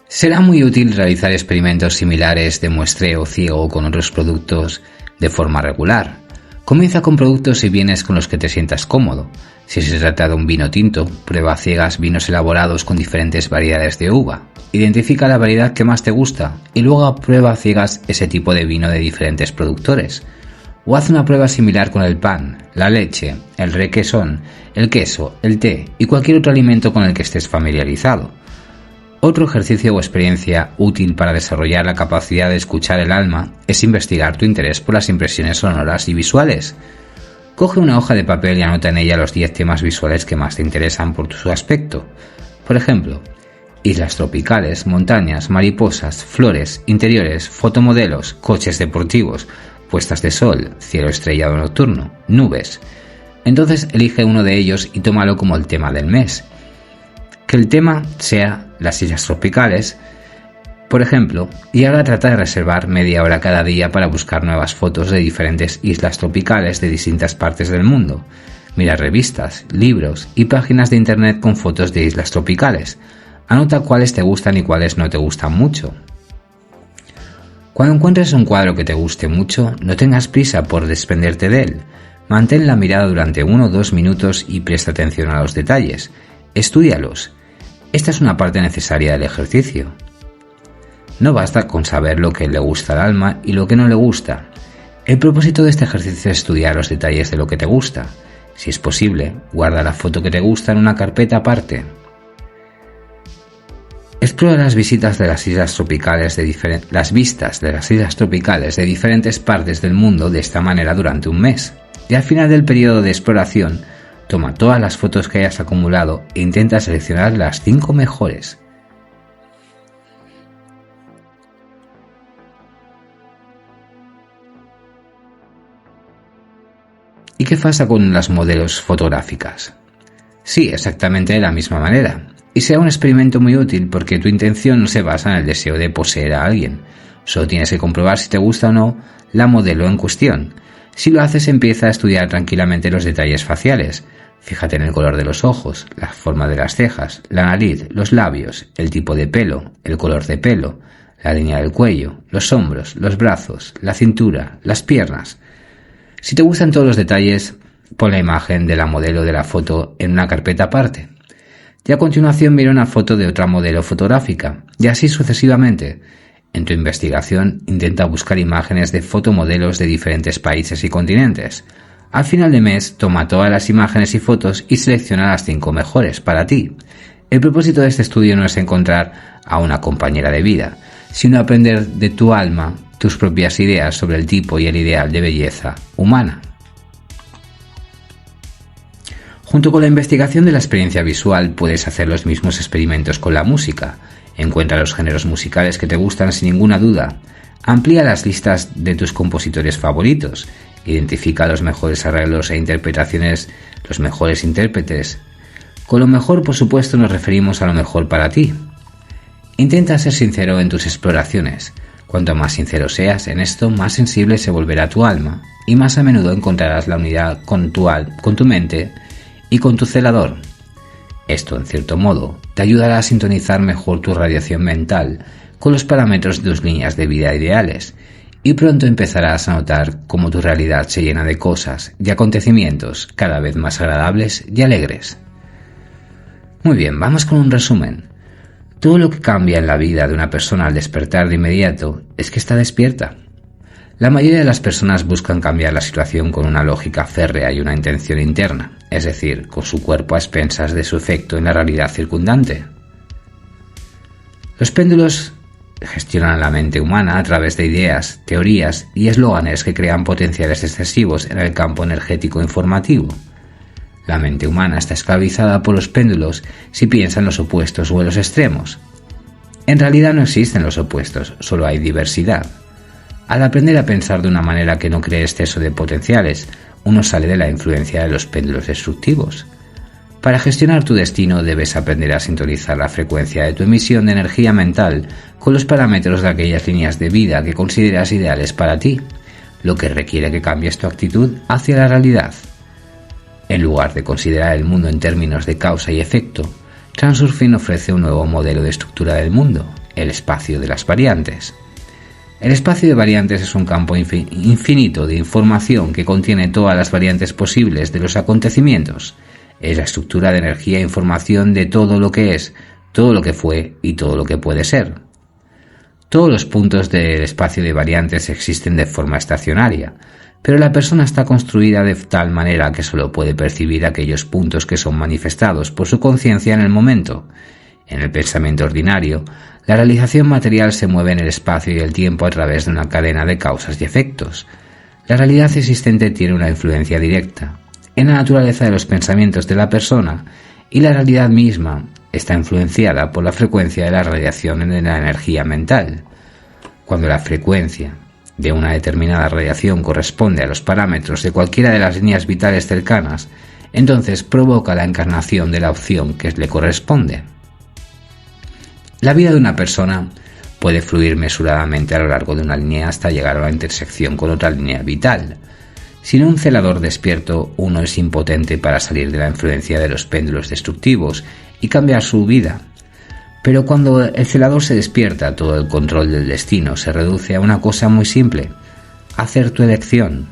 A: Será muy útil realizar experimentos similares de muestreo ciego con otros productos de forma regular. Comienza con productos y bienes con los que te sientas cómodo. Si se trata de un vino tinto, prueba a ciegas vinos elaborados con diferentes variedades de uva. Identifica la variedad que más te gusta y luego prueba a ciegas ese tipo de vino de diferentes productores. O haz una prueba similar con el pan, la leche, el requesón, el queso, el té y cualquier otro alimento con el que estés familiarizado. Otro ejercicio o experiencia útil para desarrollar la capacidad de escuchar el alma es investigar tu interés por las impresiones sonoras y visuales. Coge una hoja de papel y anota en ella los 10 temas visuales que más te interesan por su aspecto. Por ejemplo, islas tropicales, montañas, mariposas, flores, interiores, fotomodelos, coches deportivos, puestas de sol, cielo estrellado nocturno, nubes. Entonces elige uno de ellos y tómalo como el tema del mes. Que el tema sea las islas tropicales, por ejemplo, y ahora trata de reservar media hora cada día para buscar nuevas fotos de diferentes islas tropicales de distintas partes del mundo. Mira revistas, libros y páginas de internet con fotos de islas tropicales. Anota cuáles te gustan y cuáles no te gustan mucho. Cuando encuentres un cuadro que te guste mucho, no tengas prisa por desprenderte de él. Mantén la mirada durante 1 o 2 minutos y presta atención a los detalles. Estúdialos. Esta es una parte necesaria del ejercicio. No basta con saber lo que le gusta al alma y lo que no le gusta. El propósito de este ejercicio es estudiar los detalles de lo que te gusta. Si es posible, guarda la foto que te gusta en una carpeta aparte. Explora las vistas de las islas tropicales de diferentes partes del mundo de esta manera durante un mes. Y al final del periodo de exploración, toma todas las fotos que hayas acumulado e intenta seleccionar las 5 mejores. ¿Y qué pasa con las modelos fotográficas? Sí, exactamente de la misma manera. Y será un experimento muy útil porque tu intención no se basa en el deseo de poseer a alguien. Solo tienes que comprobar si te gusta o no la modelo en cuestión. Si lo haces, empieza a estudiar tranquilamente los detalles faciales. Fíjate en el color de los ojos, la forma de las cejas, la nariz, los labios, el tipo de pelo, el color de pelo, la línea del cuello, los hombros, los brazos, la cintura, las piernas. Si te gustan todos los detalles, pon la imagen de la modelo de la foto en una carpeta aparte. Y a continuación mira una foto de otra modelo fotográfica, y así sucesivamente. En tu investigación intenta buscar imágenes de fotomodelos de diferentes países y continentes. Al final de mes, toma todas las imágenes y fotos y selecciona las 5 mejores para ti. El propósito de este estudio no es encontrar a una compañera de vida, sino aprender de tu alma tus propias ideas sobre el tipo y el ideal de belleza humana. Junto con la investigación de la experiencia visual, puedes hacer los mismos experimentos con la música. Encuentra los géneros musicales que te gustan sin ninguna duda. Amplía las listas de tus compositores favoritos. Identifica los mejores arreglos e interpretaciones, los mejores intérpretes. Con lo mejor, por supuesto, nos referimos a lo mejor para ti. Intenta ser sincero en tus exploraciones. Cuanto más sincero seas en esto, más sensible se volverá tu alma y más a menudo encontrarás la unidad con tu mente y con tu celador. Esto, en cierto modo, te ayudará a sintonizar mejor tu radiación mental con los parámetros de tus líneas de vida ideales y pronto empezarás a notar cómo tu realidad se llena de cosas y acontecimientos cada vez más agradables y alegres. Muy bien, vamos con un resumen. Todo lo que cambia en la vida de una persona al despertar de inmediato es que está despierta. La mayoría de las personas buscan cambiar la situación con una lógica férrea y una intención interna, es decir, con su cuerpo a expensas de su efecto en la realidad circundante. Los péndulos gestionan la mente humana a través de ideas, teorías y eslóganes que crean potenciales excesivos en el campo energético informativo. La mente humana está esclavizada por los péndulos si piensa en los opuestos o en los extremos. En realidad no existen los opuestos, solo hay diversidad. Al aprender a pensar de una manera que no cree exceso de potenciales, uno sale de la influencia de los péndulos destructivos. Para gestionar tu destino debes aprender a sintonizar la frecuencia de tu emisión de energía mental con los parámetros de aquellas líneas de vida que consideras ideales para ti, lo que requiere que cambies tu actitud hacia la realidad. En lugar de considerar el mundo en términos de causa y efecto, Transurfing ofrece un nuevo modelo de estructura del mundo, el espacio de las variantes. El espacio de variantes es un campo infinito de información que contiene todas las variantes posibles de los acontecimientos. Es la estructura de energía e información de todo lo que es, todo lo que fue y todo lo que puede ser. Todos los puntos del espacio de variantes existen de forma estacionaria, pero la persona está construida de tal manera que solo puede percibir aquellos puntos que son manifestados por su conciencia en el momento. En el pensamiento ordinario, la realización material se mueve en el espacio y el tiempo a través de una cadena de causas y efectos. La realidad existente tiene una influencia directa en la naturaleza de los pensamientos de la persona y la realidad misma está influenciada por la frecuencia de la radiación en la energía mental. Cuando la frecuencia de una determinada radiación corresponde a los parámetros de cualquiera de las líneas vitales cercanas, entonces provoca la encarnación de la opción que le corresponde. La vida de una persona puede fluir mesuradamente a lo largo de una línea hasta llegar a la intersección con otra línea vital. Sin un celador despierto, uno es impotente para salir de la influencia de los péndulos destructivos y cambiar su vida. Pero cuando el celador se despierta, todo el control del destino se reduce a una cosa muy simple: hacer tu elección.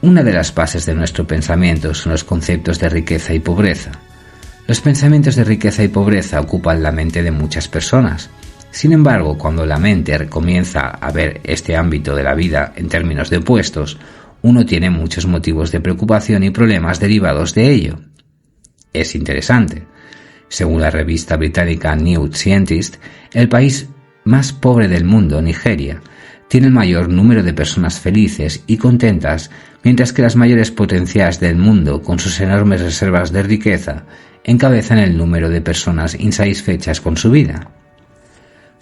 A: Una de las bases de nuestro pensamiento son los conceptos de riqueza y pobreza. Los pensamientos de riqueza y pobreza ocupan la mente de muchas personas. Sin embargo, cuando la mente comienza a ver este ámbito de la vida en términos de opuestos, uno tiene muchos motivos de preocupación y problemas derivados de ello. Es interesante. Según la revista británica New Scientist, el país más pobre del mundo, Nigeria, tiene el mayor número de personas felices y contentas, mientras que las mayores potencias del mundo, con sus enormes reservas de riqueza, encabezan el número de personas insatisfechas con su vida.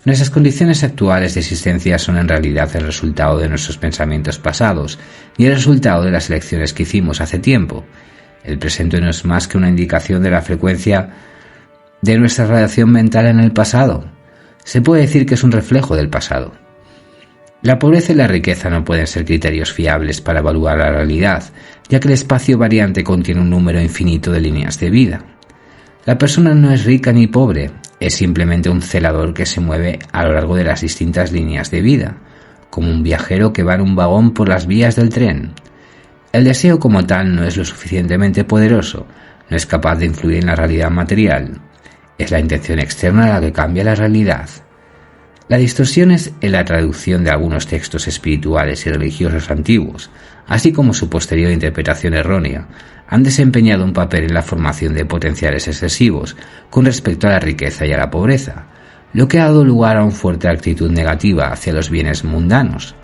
A: Nuestras condiciones actuales de existencia son en realidad el resultado de nuestros pensamientos pasados y el resultado de las elecciones que hicimos hace tiempo. El presente no es más que una indicación de la frecuencia de nuestra radiación mental en el pasado. Se puede decir que es un reflejo del pasado. La pobreza y la riqueza no pueden ser criterios fiables para evaluar la realidad, ya que el espacio variante contiene un número infinito de líneas de vida. La persona no es rica ni pobre, es simplemente un celador que se mueve a lo largo de las distintas líneas de vida, como un viajero que va en un vagón por las vías del tren. El deseo como tal no es lo suficientemente poderoso, no es capaz de influir en la realidad material. Es la intención externa la que cambia la realidad. Las distorsiones en la traducción de algunos textos espirituales y religiosos antiguos, así como su posterior interpretación errónea, han desempeñado un papel en la formación de potenciales excesivos con respecto a la riqueza y a la pobreza, lo que ha dado lugar a una fuerte actitud negativa hacia los bienes mundanos.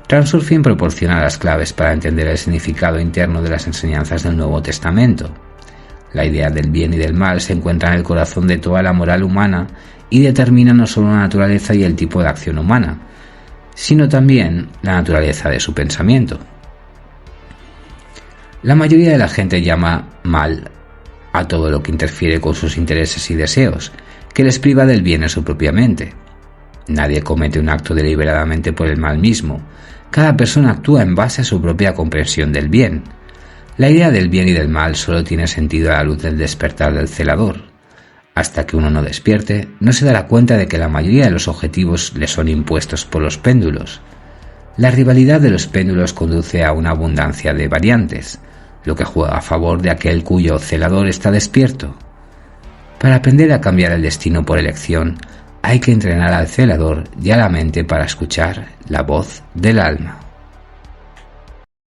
A: Transurfing proporciona las claves para entender el significado interno de las enseñanzas del Nuevo Testamento. La idea del bien y del mal se encuentra en el corazón de toda la moral humana y determina no solo la naturaleza y el tipo de acción humana, sino también la naturaleza de su pensamiento. La mayoría de la gente llama mal a todo lo que interfiere con sus intereses y deseos, que les priva del bien en su propia mente. Nadie comete un acto deliberadamente por el mal mismo. Cada persona actúa en base a su propia comprensión del bien. La idea del bien y del mal solo tiene sentido a la luz del despertar del celador. Hasta que uno no despierte, no se dará cuenta de que la mayoría de los objetivos le son impuestos por los péndulos. La rivalidad de los péndulos conduce a una abundancia de variantes, lo que juega a favor de aquel cuyo celador está despierto. Para aprender a cambiar el destino por elección, hay que entrenar al celador y a la mente para escuchar la voz del alma.